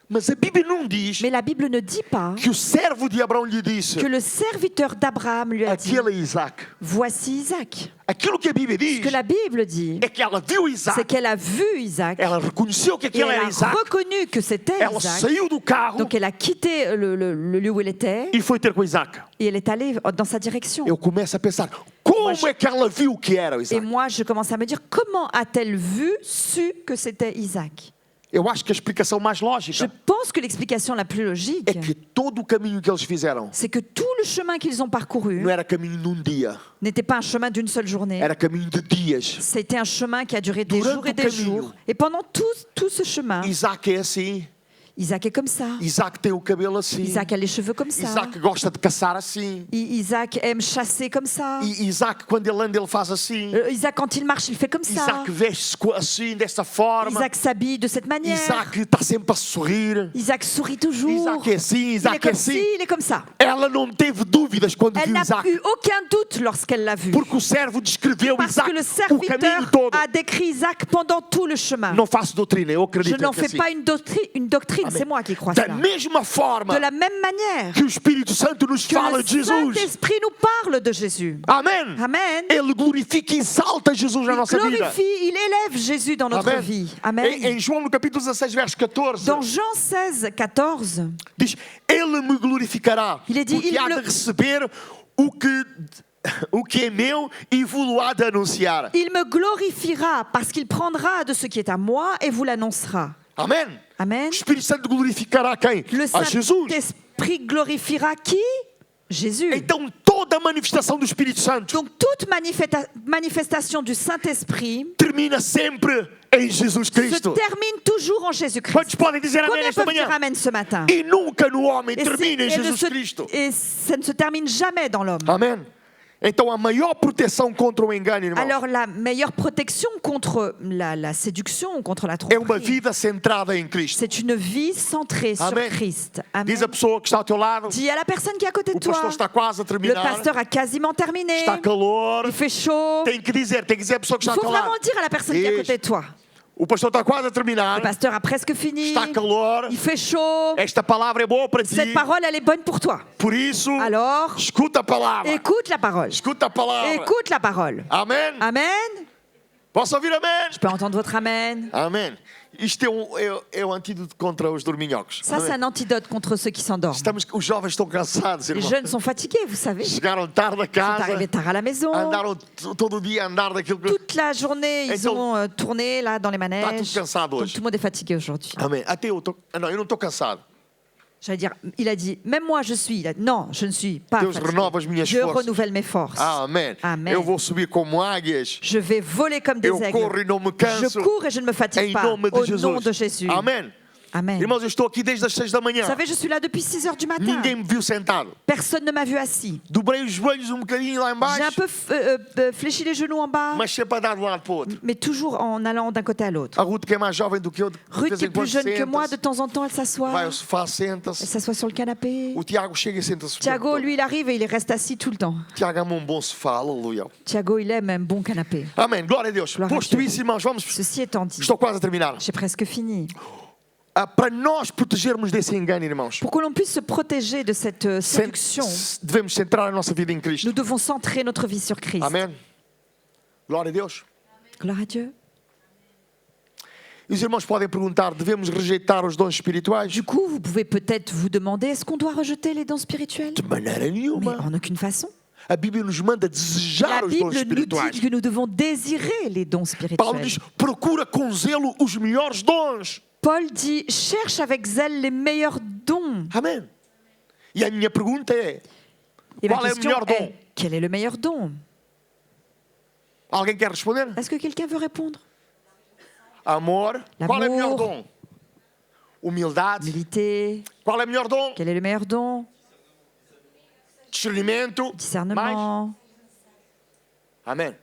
Mas a Bíblia não diz
Mais la Bible ne dit pas
que o servo de Abraão lhe disse:
que le serviteur d'Abraham lui a dit
aquele é Isaac.
« Voici Isaac
Aquilo que a Bíblia
Ce
diz
que la Bible dit,
é que ela viu
c'est
Isaac,
qu'elle a vu Isaac
ela reconheceu que
et
aquele
elle
era
a
Isaac,
reconnu que c'était
ela
Isaac.
saiu do carro
Donc elle a quitté le lieu où elle était
e foi ter com Isaac.
et elle est allée dans sa direction.
Eu começo a pensar: como é que ela viu que era
Et
Isaac?
moi, je commence à me dire, comment a-t-elle su que c'était Isaac?
Eu acho que a explicação mais
Je
lógica
pense que l'explication la plus logique,
é que todo o caminho que eles fizeram
c'est que tout le chemin qu'ils ont parcouru
não era caminho num dia,
n'était pas un chemin d'une seule journée.
era caminho de dias.
C'était un chemin qui a duré des
Durante
jours et
o
des
caminho.
jours. Et pendant tout ce chemin,
Isaac é assim,
Isaac est comme ça.
Isaac tem o cabelo assim,
Isaac a les cheveux comme ça.
Isaac gosta de caçar assim,
Isaac aime chasser comme ça.
Isaac quando ele anda ele faz assim,
Isaac, quand il marche, il fait comme ça.
Isaac veste-se assim, dessa forma,
Isaac s'habille de cette manière.
Isaac está sempre a sorrir,
Isaac sourit toujours.
Isaac é assim,
Il est
Isaac é
comme
assim.
ci, il est comme ça.
Ela não teve dúvidas quando
Elle
viu
n'a
Isaac,
eu aucun doute lorsqu'elle l'a vu.
porque o servo descreveu
Parce
Isaac
que le
o caminho
serviteur
todo.
a décrit Isaac pendant tout le chemin.
Não faço doutrina, eu
Je
acredito
n'en
que
fais
assim.
pas une doctrine, c'est moi qui crois
Da
cela.
mesma forma
De la même manière
que o Espírito Santo nos
que
fala
le
de Jesus.
Saint-Esprit nous parle de Jésus.
Amém.
Amen.
Ele glorifica e exalta Jesus na
Il
nossa vida.
glorifie, il élève Jésus dans notre
Amém.
vie.
Em
Amen.
João no capítulo 16, verso 14,
Dans Jean 16, 14,
diz: Ele me glorificará,
Il est dit,
porque
il
há
me-
de receber o que é meu e vou-lo há de anunciar.
il me glorifiera parce qu'il prendra de ce qui est à moi et vous l'annoncera.
Amém.
Amen.
O Espírito Santo glorificará quem?
Le
A Jesus.
Saint-Esprit glorifiera qui? Jésus.
Então toda a manifestação do Espírito Santo
Donc toute manifestation du Saint-Esprit
termina sempre em Jesus
se
Cristo.
termine toujours en Jésus-Christ.
Quantos podem dizer amém
Combien
esta
peuvent dire
manhã?
Amen ce matin?
E nunca no homem
Et,
termina em
et
Jesus Cristo.
et ça ne se termine jamais dans l'homme.
Amém. Então a maior proteção contra o engano, irmão,
Alors la meilleure protection contre la séduction, contre la
é uma
tromperie,
vida centrada em Cristo.
c'est une vie centrée sur
Amen.
Christ. Amen.
Diz a pessoa que está ao teu lado,
Dis à la personne qui est à côté de
o pastor
toi,
está quase a
le
terminar,
pasteur a quasiment terminé,
está calor,
il fait chaud.
tem que dizer a pessoa que
Il
está ao
faut
teu
vraiment
lado.
dire à la personne qui est à côté de toi.
O pastor está quase a terminar,
Le pasteur a presque fini,
está calor,
il fait chaud.
esta palavra é boa para ti,
Cette parole, elle est bonne pour toi.
por isso,
Alors,
escuta a palavra.
écoute la parole.
Escuta a palavra.
Écoute la parole.
Amém?
Amen.
Posso ouvir amém?
Je peux entendre votre amen.
Amém. Isto é um antídoto contra os dorminhocos.
Ça, c'est un antidote contre ceux qui s'endorment.
Os jovens estão cansados,
Les
irmão.
jeunes sont fatigués, vous savez. Ils
Chegaram tarde a
sont
casa,
arrivés tard à la maison.
andaram todo o dia a andar daquilo que...
Toute la journée, ils
Então,
ont tourné là dans les
Está tudo
manèges.
cansado
Donc
hoje.
tout le monde est fatigué aujourd'hui.
Amém. Até eu tô... Não, eu não estou cansado.
J'allais dire, il a dit, même moi je suis. Il a dit, non, je ne suis pas
Deus
fatigué.
renova as minhas
Je
forças.
renouvelle mes forces.
Amém.
Amen.
Eu vou subir como águias.
Je vais voler comme des
Eu
aigles.
corro e não me canso.
Je cours et je ne me fatigue
Em
pas.
nome de
Au
Jesus.
nom de Jésus.
Amém.
Amen.
Irmãos, eu estou aqui desde as 6 da manhã.
Vous savez, je suis là depuis 6 heures du matin.
Ninguém me viu sentado.
Personne ne m'a vu assis.
Dobrei os joelhos um bocadinho lá
J'ai un
embaixo,
peu fléchi les genoux en bas,
mas sempre a dar de um lado para o outro.
mais toujours en allant d'un côté à l'autre.
A Ruth, que é mais jovem do que eu, de
Ruth,
vez
qui
em
est plus
quando
jeune que moi, de
senta-se.
temps en temps, elle
Vai
s'assoit.
ao sofá,
Elle
senta-se.
s'assoit sur le canapé.
O Tiago chega e senta-se.
Thiago, lui, il arrive et il reste assis tout le temps.
Tiago ama bom sofá, aleluia.
Thiago, il aime un bon canapé.
Amém, glória a Deus.
Glória a
Posto
Deus.
isso, irmãos, vamos.
Ceci étant dit,
Estou quase a terminar.
j'ai presque fini.
Para nós protegermos desse engano, irmãos,
Pour que l'on puisse se protéger de cette séduction,
devemos centrar a nossa vida em Cristo.
nous devons centrer notre vie sur Christ.
Amém. Glória a Deus.
Gloire à Dieu.
E os irmãos podem perguntar: devemos rejeitar os dons espirituais?
Du coup, vous pouvez peut-être vous demander, est-ce qu'on doit rejeter les dons spirituels?
De maneira
Mais
nenhuma.
en aucune façon.
A Bíblia nos manda desejar
La
os dons
Bible nous
espirituais.
dit que nous devons désirer les dons
Paulo
spirituels.
diz: procura com zelo os melhores dons.
Paul dit, cherche avec zèle les meilleurs dons.
Amém. E a minha pergunta é:
Et ma
qual é o
question
melhor dom?
est, quel est le meilleur don?
Alguém quer responder?
Est-ce que quelqu'un veut répondre?
Amor. Qual é o melhor dom? Humildade.
Humilité.
Qual é o melhor dom?
Quel est le meilleur don?
Discernimento. Mais?
Discernement.
Amém.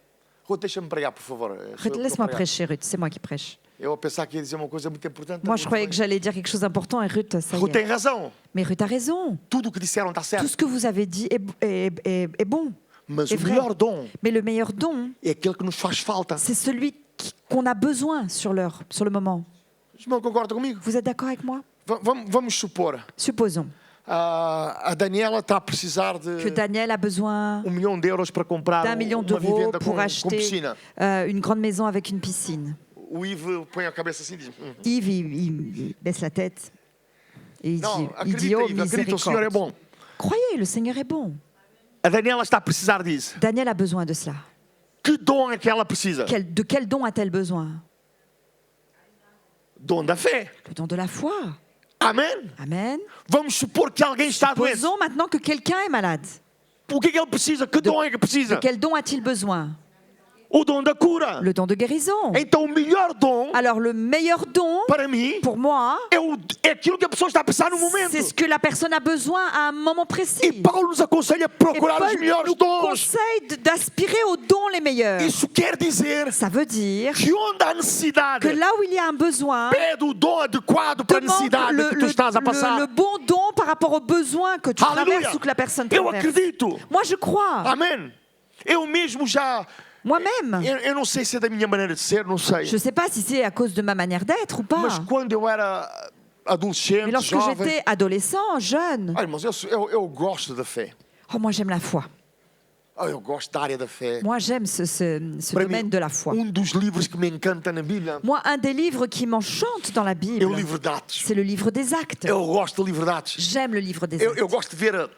Ruth, deixa-me pregar, por favor.
Ruth, laisse-moi prêcher, Ruth. C'est moi qui prêche.
Eu a pensar que ia dizer uma coisa muito importante.
Moi, je croyais que j'allais dire quelque chose d'important et Ruth, ça y
Ruth tem
est.
razão.
Mais Ruth a raison.
Tudo o que disseram está
Tout
certo.
ce que vous avez dit est bon.
Mas
É
o
vrai.
melhor dom
Mais le meilleur don,
é aquele que nos faz falta.
c'est celui qu'on a besoin sur le moment.
Os irmãos concordam comigo?
Vous êtes d'accord avec moi?
Vamos supor.
Supposons
A Daniela está a precisar de
que Daniel a besoin
1 milhão de euros para comprar
d'1 million
uma
d'euros
vivenda
pour
com
acheter
piscina.
une grande maison avec une piscine.
O Ivo põe a cabeça assim e diz:
Yves, il baisse la tête et il
Não,
dit,
acredita,
oh
Ivo, acredita, o Senhor é
miséricorde.
bom.
Croyez, le Seigneur est bon.
A Daniela está a precisar disso.
Daniel a besoin de cela.
Que dom é que ela precisa?
De quel don a-t-elle besoin?
Dom da fé.
Le don de la foi.
Amém?
Amen.
Vamos supor que alguém está doente.
Posons maintenant que quelqu'un est malade.
O que é que ele precisa? Que dom é que precisa?
Quel don a-t-il besoin?
O dom da cura.
Le don de guérison.
Então o melhor dom
Alors le meilleur don
para mim
pour moi,
é aquilo que a pessoa está a pensar no momento.
c'est ce que la personne a besoin à un moment
E
précis.
Paulo nos aconselha a
Et
procurar os
Paul
melhores
nous
dons.
conseille d'aspirer aux dons les meilleurs.
Isso quer dizer
Ça veut dire
que onde há necessidade,
que là où il y a un besoin,
pede o dom adequado para a
demande
necessidade que tu estás a passar.
le bon don par rapport aux besoins que tu
Alléluia.
traverses ou que la personne
Eu
traverse.
acredito.
Moi, je crois.
Amém. Eu mesmo já...
Moi-même.
Eu não sei se é da minha maneira de ser, não sei.
Je ne sais pas si c'est à cause de ma manière d'être ou pas.
Mas quando eu era adolescente,
Mais lorsque
jovem...
j'étais adolescent, jeune,
Ah, irmãos, eu gosto da fé.
oh, moi j'aime la foi.
Eu gosto da área da fé.
Moi j'aime ce
Para
domaine
mim,
de la foi.
dos livros que me encanta na Bíblia
Moi, un des livres qui m'enchante dans la
é
Bible,
o livro de Atos.
c'est le livre des actes.
Eu gosto do livro de Atos.
J'aime le livre des
Eu
actes.
gosto de ver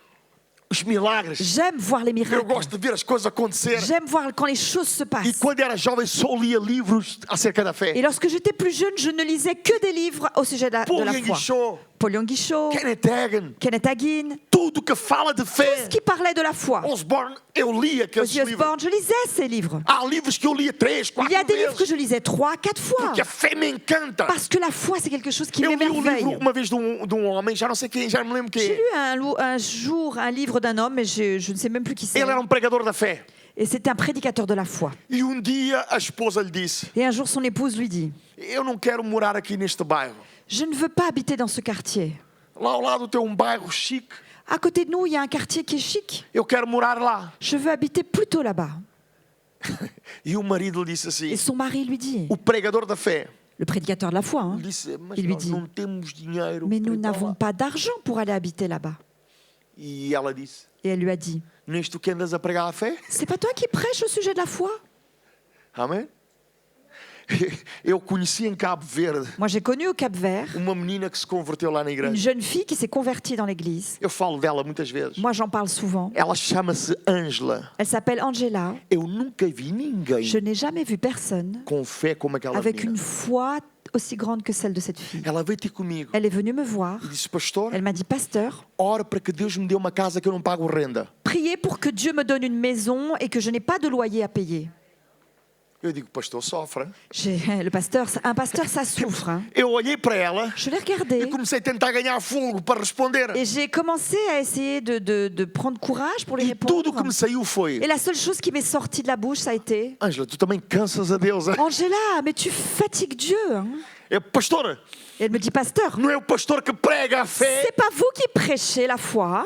os milagres.
J'aime voir les
Eu
miracles.
gosto de ver as coisas acontecer.
J'aime voir quand les choses se
E
passent.
quando era jovem só lia livros acerca da
Et
fé.
lorsque j'étais plus jeune, je ne lisais que des livres au sujet de
Paul
la foi.
Yonggi,
Paul Yonggi,
Kenneth Hagin,
Kenneth Hagin,
tudo que fala de fé.
ce qui parlait de la foi.
Osborne, eu lia aqueles
Ozzy
livros.
Osbourne, je lisais ces livres.
Há livros que eu lia 3, 4
Il y a des livres que
vezes.
je lisais 3, 4 fois.
Porque a fé me encanta.
Parce que la foi, c'est quelque chose qui
Eu li o livro
m'émerveille.
uma vez de um homem, já não sei quem, já não me lembro
J'ai
quem.
lu un jour un livre d'un homme, mais je ne sais même plus qui c'est.
Ele era pregador da fé.
Et c'était un prédicateur de la foi.
E dia a esposa lhe disse:
Et un jour, son épouse lui dit,
eu não quero morar aqui neste bairro.
je ne veux pas habiter dans ce quartier.
Lá ao lado tem bairro chique.
À côté de nous, il y a un quartier qui est chic.
Eu quero morar lá.
Je veux habiter plutôt là-bas.
E o marido lhe disse
Et
assim:
son mari lui dit,
o pregador da fé
le prédicateur de la foi, hein,
lhe disse: mas
Il lui
nós
dit,
não temos dinheiro
mais
para
nous
ir para
n'avons
lá.
pas d'argent pour aller habiter là-bas.
E ela disse:
Et elle lui a dit,
não és tu que andas a pregar a fé?
c'est pas toi qui prêches au sujet de la foi?
Amém? Eu conheci em Cabo Verde
Moi, j'ai connu au Cap-Vert
uma menina que se converteu lá na
une
igreja.
jeune fille qui s'est convertie dans l'église.
Eu falo dela muitas vezes.
Moi, j'en parle souvent.
Ela chama-se Ângela.
Elle s'appelle Angela.
Eu nunca vi ninguém
Je n'ai jamais vu personne
com fé como aquela
avec
menina.
une foi aussi grande que celle de cette fille.
Ela veio ter comigo
Elle est venue me voir.
e disse: pastor,
Elle m'a dit, pasteur,
ora para que Deus me dê uma casa que eu não pago renda.
priez pour que Dieu me donne une maison et que je n'ai pas de loyer à payer.
Eu digo: pastor, sofre.
Un pasteur, ça souffre. Hein.
Eu olhei para ela
Je l'ai
e
regardé
comecei a tentar ganhar fogo para responder.
et j'ai commencé à essayer de prendre courage pour lui
E tudo que
répondre.
me saiu foi:
Et la seule chose qui m'est sortie de la bouche, ça a été,
Ângela, tu também cansas a Deus. Hein?
Angela, mais tu fatigues Dieu. Hein.
Pastor,
Et elle me dit, pasteur,
não é o pastor que prega a fé?
c'est pas vous qui prêchez la foi.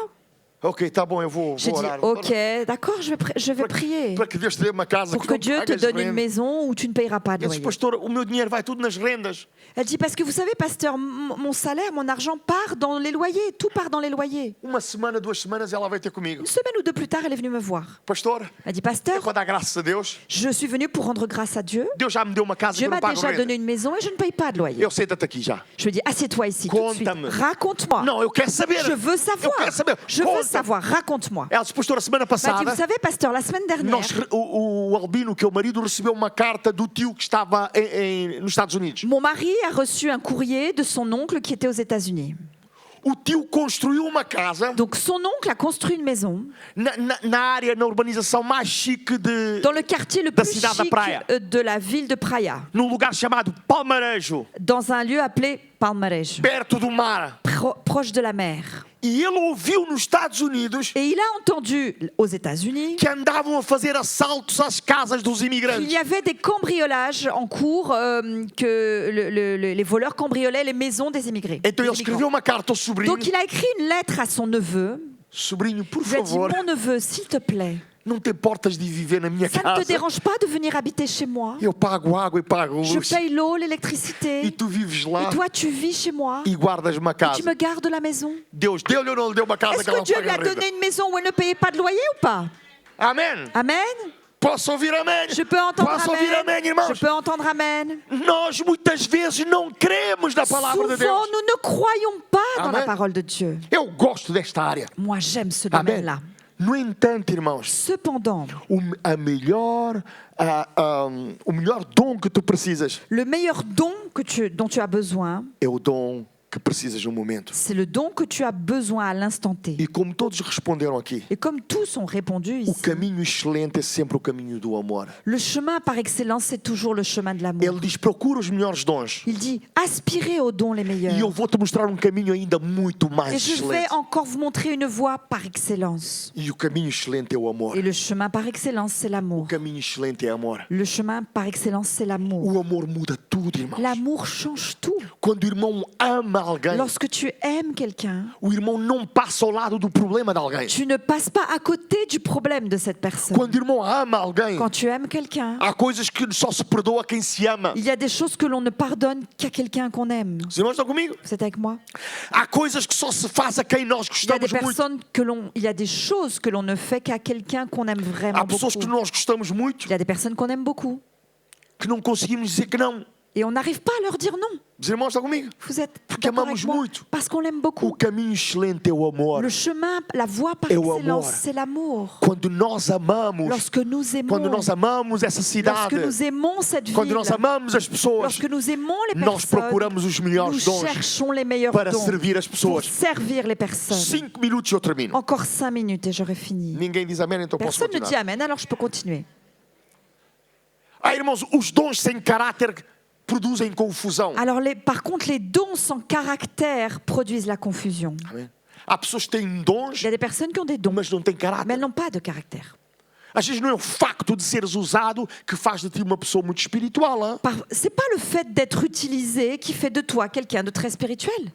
Ok, tá bom, eu vou
J'ai dit,
orar.
ok, d'accord, je vais prier
Para que Deus te dê uma casa
pour
que
que
não
Dieu te
pagas
donne une
renda.
maison où tu ne payeras pas de
Eu disse:
loyer.
pastor, o meu dinheiro vai tudo nas rendas.
Elle dit, parce que vous savez, pasteur, mon salaire, mon argent part dans les loyers, tout part dans les loyers.
Uma semana, 2 semanas, ela veio ter comigo.
Une semaine ou deux plus tard, elle est venue me voir.
Pastor,
Elle dit,
é
pasteur,
para dar graças a Deus.
je suis venue pour rendre grâce à Dieu.
Deus já me deu uma casa que
Dieu
eu não
m'a
pago
déjà
renda.
donné une maison et je ne paye pas de loyer.
Eu senta-te aqui já.
Je lui dis, assieds-toi ici tout de suite.
Conta-me.
Raconte-moi.
Não, eu quero saber.
Je veux
Eu
savoir.
quero saber.
Je veux
Conta-me.
savoir. Raconte-moi.
Ela disse: pastor, a semana
Elle m'a dit,
passada,
vous savez, pasteur, la semaine dernière,
o Albino, que é o marido, recebeu uma carta do tio que estava nos Estados Unidos.
mon mari a reçu un courrier de son oncle qui était aux États-Unis.
O tio construiu uma casa
Donc son oncle a construit une maison
na urbanização mais chique
dans le quartier le
Da
plus
cidade da
chic
praia.
de la ville de Praia,
num lugar chamado Palmarejo,
dans un lieu appelé Palmares,
perto do mar.
proche de la mer.
E ele ouviu nos Estados Unidos
Et il a entendu aux États-Unis
que andavam a fazer assaltos às casas dos
qu'il
imigrantes.
y avait des cambriolages en cours, que les voleurs cambriolaient les maisons des immigrés.
Então
des
ele escreveu
immigrants.
uma carta ao sobrinho.
Donc il a écrit une lettre à son neveu.
Sobrinho, por
Il lui a dit,
favor,
mon neveu, s'il te plaît,
não te importas de viver na minha
ça ne
casa?
te dérange pas de venir habiter chez moi?
Eu pago água e pago
Je
luz.
paye l'eau,
E
l'électricité.
tu vives lá
Et toi, tu vis chez moi.
e guardas uma
Et
casa.
tu me gardes la maison.
Deus deu-lhe ou não lhe deu uma casa
Est-ce
que ela
que Dieu
não
lui a
paga renda?
donné une maison où elle ne payait pas de loyer ou pas?
Amém?
Amen.
Posso ouvir amém?
Je peux entendre
Posso ouvir amém,
amen.
irmãos?
Je peux entendre amen.
Nós muitas vezes não cremos na palavra de
Souvent,
Deus.
nous ne croyons pas dans
Amen.
la parole de Dieu.
Eu gosto desta área.
Moi, j'aime ce
Amen.
domaine-là.
No entanto, irmãos,
Cependant,
o melhor dom que tu precisas
le meilleur don dont tu as besoin,
é o dom que precisas no momento.
c'est le don que tu as besoin à l'instant T.
E como todos responderam aqui,
Et comme tous ont répondu
o
ici,
caminho excelente é sempre o caminho do amor.
le chemin par excellence, c'est toujours le chemin de l'amour.
Ele diz, procura os melhores dons.
Il dit, aspirez aux dons les
E eu
meilleurs.
vou te mostrar um caminho ainda muito mais
Et je vais
excelente.
encore vous montrer une voie par excellence.
E o caminho excelente é o amor.
Et le chemin par excellence, c'est
O
l'amour.
caminho excelente é amor.
Le chemin par excellence, c'est l'amour.
O amor muda tudo, irmãos.
L'amour change tout.
Quando o irmão ama alguém,
Lorsque tu aimes quelqu'un,
o irmão não passa ao lado do problema de alguém.
tu ne passes pas à côté du problème de cette personne.
Quando o irmão ama alguém,
Quand tu aimes quelqu'un,
há coisas que só se perdoa a quem se ama.
il y a des choses que l'on ne pardonne qu'à quelqu'un qu'on aime.
Os irmãos estão comigo?
Vous êtes avec moi?
Há coisas que só se faz a quem nós
Il y a des choses que l'on ne fait qu'à quelqu'un qu'on aime vraiment
Há pessoas
beaucoup.
que nós gostamos muito
Il y a des personnes qu'on aime beaucoup.
que não conseguimos dizer que não.
Et on n'arrive pas à leur dire non.
Os irmãos estão comigo?
Vous êtes
Porque
d'accord
amamos
avec moi?
muito.
Parce qu'on l'aime
O
beaucoup.
caminho excelente é o amor.
Le chemin, la voie par
É o
excellence,
amor.
c'est l'amour.
Quando nós amamos,
Lorsque nous aimons,
quando nós amamos essa
lorsque
cidade,
nous aimons cette
quando
ville,
nós amamos as pessoas,
lorsque nous aimons les
nós
personnes,
procuramos os melhores
nous
dons
cherchons les meilleurs
para
dons
servir as
pour
pessoas.
servir les personnes.
5 minutos e eu termino.
Encore 5 minutes et j'aurai fini.
Ninguém diz amém, então posso
Personne ne dit
continuar.
amen, alors je peux continuer.
Ah, irmãos, os dons sem caráter produzem confusão.
Alors, par contre, les dons sans caractère produisent la confusion.
Amém? Há pessoas que têm
Il
dons,
y a des personnes qui ont des dons,
mas não têm
mais
caráter.
elles n'ont pas de caractère.
Às vezes não é o facto de seres usado que faz de ti uma pessoa muito espiritual. Hein?
C'est pas le fait d'être utilisé qui fait de toi quelqu'un de très spirituel.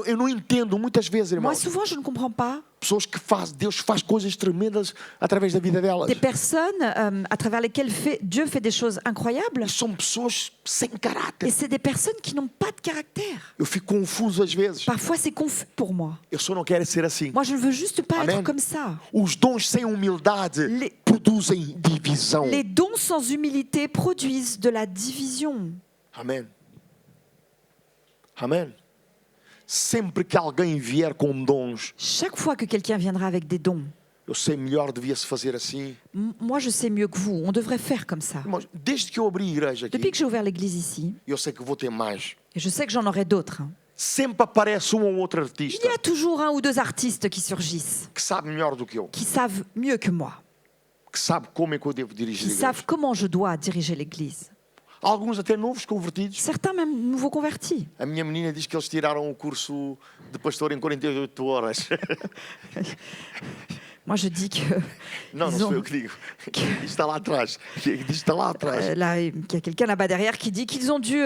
Eu não entendo muitas vezes,
Moi,
irmãos,
souvent, je ne comprends pas
pessoas que Deus faz coisas tremendas através da vida delas.
des personnes à travers lesquelles Dieu fait des choses incroyables.
E são pessoas sem
Et
caráter.
c'est des personnes qui n'ont pas de caractère.
Eu fico confuso às vezes.
Parfois, c'est confus pour moi.
Eu só não quero ser assim.
Moi, je ne veux juste pas
Amen.
être comme ça.
Os dons sem humildade produzem divisão.
Les dons sans humilité produisent de la division.
Amém. Amém. Sempre que alguém vier com dons,
Chaque fois que quelqu'un viendra avec des dons,
eu sei melhor, devia-se fazer assim.
moi, je sais mieux que vous. On devrait faire comme ça.
Irmãos, desde que eu abri a igreja
Depuis
aqui,
que j'ai ouvert l'église ici,
eu sei que vou ter mais.
et je sais que j'en aurai d'autres, hein,
Sempre aparece ou outro
il
artista
y a toujours un ou deux artistes qui surgissent,
que sabe melhor do que eu,
qui savent mieux que moi,
que sabe como é que eu devo dirigir
qui
a igreja.
savent comment je dois diriger l'église.
Alguns até novos convertidos.
Certains même nouveaux convertis.
A minha menina diz que eles tiraram o curso de pastor em 48 horas.
Moi, je dis que
Não, não
Ils
sou
ont-
eu que digo. Isto está lá atrás. Isto está lá atrás.
là, il y a quelqu'un là-bas derrière qui dit qu'ils ont dû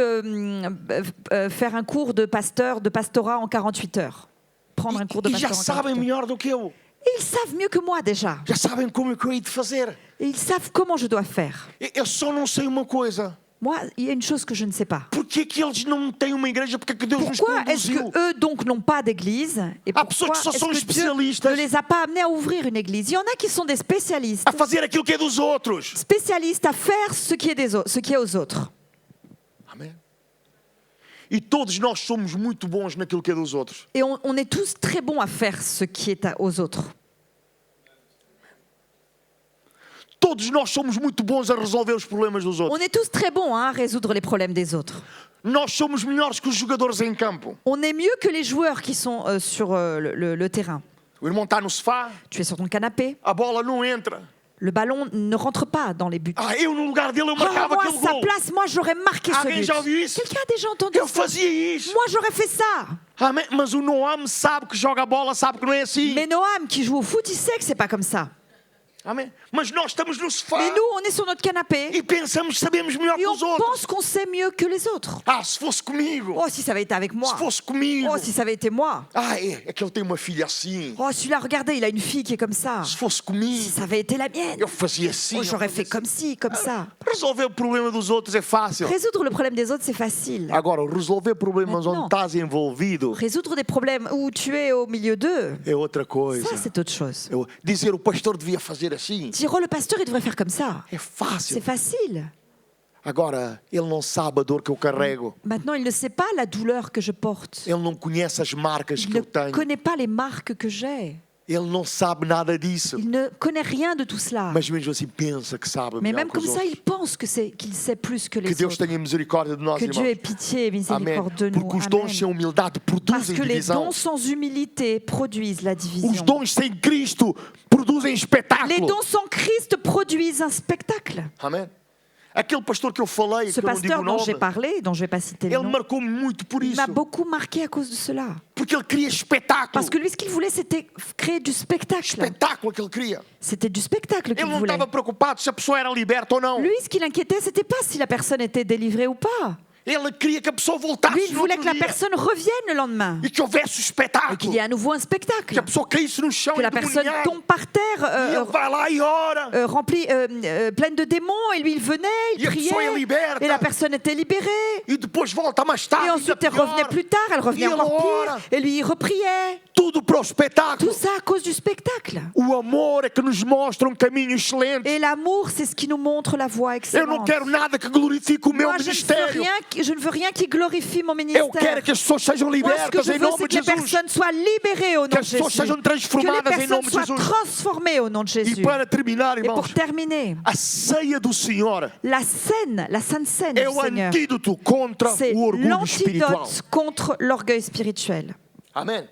faire un cours de pastorat en 48 heures. Prendre un cours de
E já
pastorat en
sabem
48 heures.
melhor do que eu.
Et ils savent mieux que moi déjà.
Já sabem como é que eu hei de fazer.
Et ils savent comment je dois faire.
Eu só não sei uma coisa.
Moi, il y a une chose que je ne sais pas.
Porquê é que eles não têm uma igreja? Porquê é que Deus nos
Pourquoi est-ce
conduziu?
que eux donc n'ont pas d'église et
Há pessoas
pourquoi
que só
est-ce
são
que Dieu
especialistas
ne les a pas amenés à ouvrir une église? Il y en a qui sont des spécialistes,
a fazer aquilo que é dos outros.
spécialistes à faire ce qui est aux autres.
Amém? E todos nós somos muito bons naquilo que é dos outros.
Et on est tous très bons à faire ce qui est aux autres.
Todos nós somos muito bons a resolver os problemas dos
On
outros.
est tous très bons hein, à résoudre les problèmes des autres.
Nós somos melhores que os jogadores em campo.
On est mieux que les joueurs qui sont sur le terrain.
O irmão está no sofá,
Tu es sur ton canapé,
a bola não entra.
le ballon ne rentre pas dans les buts.
Ah, eu no lugar dele eu
Ah,
marcava
moi, à
aquele
sa
gol.
place, moi, j'aurais marqué ce
Alguém
but.
já ouviu isso?
Quelqu'un a déjà entendu
Eu
ça?
fazia isso.
Moi, j'aurais fait ça.
Amém? Mas o Noam sabe que joga a bola, sabe que não é assim.
Mais Noam, qui joue au foot, il sait que c'est pas comme ça.
Amém? Mas nós estamos no sofá
Mais nous, on est sur notre canapé
e pensamos que sabemos melhor
et
que
on
os outros.
pense qu'on sait mieux que les autres.
Ah, se fosse comigo.
Oh, si ça avait été avec moi.
Se fosse comigo.
Oh, si ça avait été moi.
Ah, é que ele tem uma filha assim.
Oh, celui-là, regardez, il a une fille qui est comme ça.
Se fosse
Si
comigo,
ça avait été la mienne.
eu fazia assim.
Oh,
eu
j'aurais
fazia
fait comme ci, comme ça.
Resolver o problema dos outros é fácil.
Résoudre le problème des autres, c'est facile.
Agora, resolver problemas
Maintenant.
onde estás envolvido
Résoudre des problèmes où tu es au milieu d'eux,
é outra coisa.
ça, c'est autre chose.
Dizer o pastor devia fazer assim
Dire, oh, le pasteur, il devrait faire comme ça.
é
C'est
fácil.
facile.
Agora, ele não sabe a dor que eu carrego.
Maintenant, il ne sait pas la douleur que je porte.
Ele não conhece as marcas
Il
que
ne
eu tenho.
connaît pas les marques que j'ai.
Ele não sabe nada disso.
Il ne connaît rien de tout cela.
Mas mesmo assim pensa que sabe
Mais
melhor
même
que os
comme ça,
outros.
il pense qu'il sait plus que
Que
les
Deus
autres.
tenha misericórdia de nós,
Que Dieu ait
irmãos.
pitié et
Amém.
miséricorde de nous.
Porque os dons sem
Amen.
humildade
Parce
produzem
que les
divisão.
dons sans humilité produisent la
Os
division.
dons sem Cristo produzem
Les
espetáculo.
dons sans Christ produisent un spectacle.
Amém. Aquele pastor que eu falei,
Ce
que eu não digo
pasteur
o
dont j'ai
nome,
parlé, dont je ne vais pas citer le
ele
nom,
marcou-me muito por
il
isso.
m'a beaucoup marqué à cause de cela.
Porque ele queria espetáculo.
Parce que lui, ce qu'il voulait, c'était créer du spectacle.
Espetáculo que ele queria.
C'était du spectacle
Ele
qu'il
não
voulait.
estava preocupado se a pessoa era liberta ou não.
Lui, ce qui l'inquiétait, c'était pas si la personne était délivrée ou pas.
Ele queria que a pessoa voltasse
Lui, il
no
voulait
outro
que la
dia.
personne revienne le lendemain.
E que houvesse o
Et
espetáculo.
qu'il y ait à nouveau un
Que
spectacle.
a pessoa caísse no chão
Que la personne
endemoniada.
tombe par terre,
E ele vai lá e ora.
remplie, pleine de démons, et lui, il venait, il
E a pessoa é
priait,
liberta.
et la personne était libérée.
E depois volta mais
Et
tarde. ainda
ensuite, elle
pior.
revenait plus tard, elle revenait
E ele
encore
ora.
pire, et lui, il repriait.
Tudo para o espetáculo.
Tout ça à cause du spectacle.
O amor é que nos mostra um caminho excelente.
Et l'amour, c'est ce qui nous montre la voie
Eu não
excellente.
quero nada que glorifique o meu
Moi,
ministério.
je ne veux rien qui glorifie mon
Eu
ministère.
quero que as pessoas sejam
Moi, ce que
libertas
je
em
veux,
nome
c'est
de
que les
Jesus.
personnes soient libérées au nom
Que
de
as pessoas
Jésus.
sejam
Que les
transformadas em
personnes
nome de
soient
Jesus.
transformées au nom de
E
Jésus.
para terminar,
Et pour
irmãos,
terminer,
a ceia do Senhor
la scène, la sainte scène
é
du
o
Seigneur,
antídoto contra
c'est
o orgulho espiritual.
l'antidote contre l'orgueil spirituel.
Amém.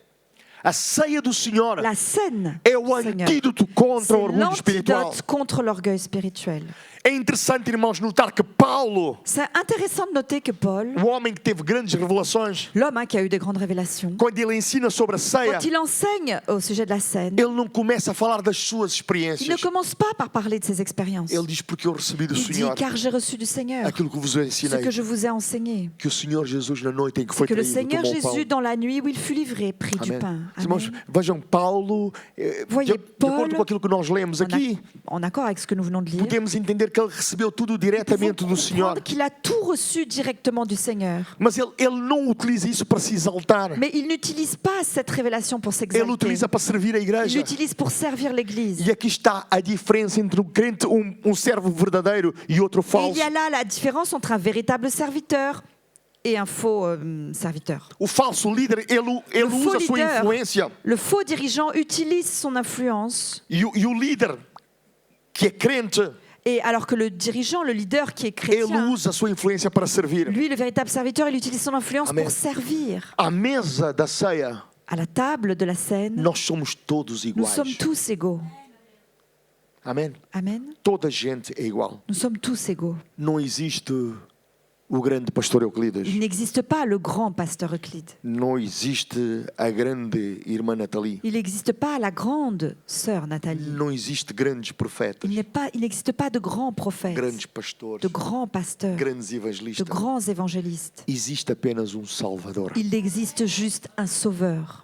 A ceia do Senhor
La scène
é o
du Seigneur,
antídoto contra
c'est
o orgulho espiritual.
l'antidote contre l'orgueil spirituel.
É interessante, irmãos, notar que Paulo,
C'est intéressant de noter que Paul,
o homem que teve grandes revelações,
l'homme qui a eu de grandes révélations,
quando ele ensina sobre a ceia,
quand il enseigne au sujet de la scène,
ele não começa a falar das suas
il ne
experiências.
commence pas par parler de ses expériences.
Ele diz porque eu recebi do
Il dit,
Senhor
car j'ai reçu du Seigneur
aquilo que vos
ce
ensinei.
que je vous ai enseigné.
Que o Senhor Jesus, na noite em que
C'est
foi
que le
traído,
Seigneur
tomou o
Jésus,
pão.
dans la nuit où il fut livré, prit du
Amém.
pain.
Irmãos,
Amen.
vejam, Paulo,
Voyez,
de acordo
Paul,
com aquilo que nós lemos aqui,
En accord avec ce que nous venons de lire,
podemos entender que ele recebeu tudo
nous pouvons
diretamente do Senhor.
comprendre qu'il a tout reçu directement du Seigneur.
Mas ele não utiliza isso para se exaltar.
Mais il n'utilise pas cette révélation pour
Ele
s'exalter.
utiliza para servir a
Il
igreja.
l'utilise pour servir l'Église.
E aqui está a diferença entre um crente, servo verdadeiro e outro
Et il
falso.
y a là la différence entre un véritable serviteur et un faux serviteur.
O falso líder, ele
faux
usa a sua
líder.
influência.
Le faux dirigeant utilise son influence,
E o líder, que é crente,
et alors que le dirigeant, le leader qui est
ele
chrétien,
usa a sua influência para servir.
lui, le véritable serviteur, il utilise son influence
Amen.
pour servir.
À mesa da ceia,
À la table de la scène,
nós somos todos
nous
iguais.
sommes tous égaux.
Amém?
Amen.
Toda a gente é igual.
Nous sommes tous égaux.
Não existe o grande pastor Euclides.
Il n'existe pas le grand pasteur Euclide.
Não existe a grande irmã Nathalie.
Il n'existe pas la grande sœur Nathalie.
Não existe grandes profetas,
Il n'existe pas de grands prophètes,
grandes pastores,
de grands pasteurs,
grandes
de
evangelistas.
grands évangélistes.
Existe apenas um Salvador.
Il existe juste un sauveur.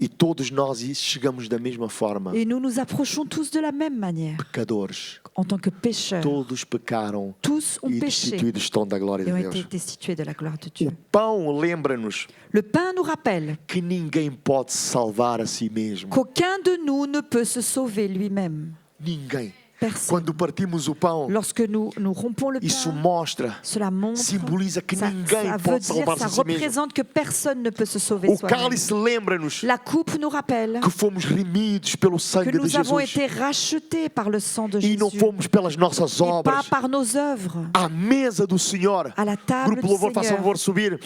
E todos nós chegamos da mesma forma.
Et nous nous approchons tous de la même manière.
Pecadores.
En tant que pécheurs,
Todos pecaram
tous ont
e
péché
destituídos estão da glória
et
de
ont
Deus.
été destitués de la gloire de
O
Dieu.
pão lembra-nos
Le pain nous rappelle
que ninguém pode salvar a si mesmo.
qu'aucun de nous ne peut se sauver lui-même.
Ninguém.
Personne.
Quando partimos o pão,
Lorsque nous rompons le
isso
pain,
mostra,
cela montre,
simboliza que
ça
ninguém
veut
pode
dire,
salvar-se
ça
a si mesmo.
représente que personne ne peut se sauver
O
soi-même.
cálice lembra-nos
La coupe nous rappelle
que fomos remidos pelo
que
sangue de
nous avons
Jesus
été rachetés par le sang de
e
Jésus
não fomos pelas nossas
et pas
obras.
par nos œuvres.
À mesa do Senhor,
À la table
grupo
du
louvor, faça
Seigneur.
favor subir.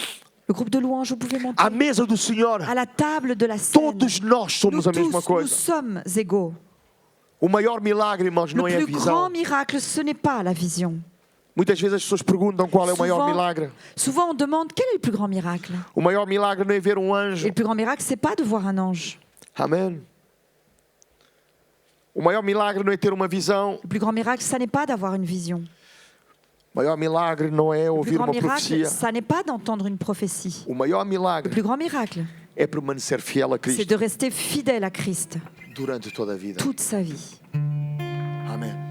Le groupe de louanges, vous pouvez monter.
À mesa do Senhor,
À la table de la scène,
todos nós
nous
somos a mesma
tous, nous
coisa.
sommes égaux.
O maior milagre, irmãos,
Le
não é a
plus grand
visão.
miracle, ce n'est pas la vision.
Muitas vezes as pessoas perguntam qual é o maior milagre.
Souvent, on demande quel est le plus grand miracle.
O maior milagre não é ver um
Et
anjo.
le plus grand miracle, c'est pas de voir un ange.
Amém. O maior milagre não é ter uma visão.
Le plus grand miracle, ça n'est pas d'avoir une vision.
O maior milagre não é
Le plus
ouvir
grand
uma
miracle,
profecia.
ça n'est pas d'entendre une prophétie.
O maior
Le
milagre
plus grand miracle,
é permanecer fiel a
c'est
Cristo
de rester fidèle à Christ
durante toda a vida.
toute sa vie.
Amém.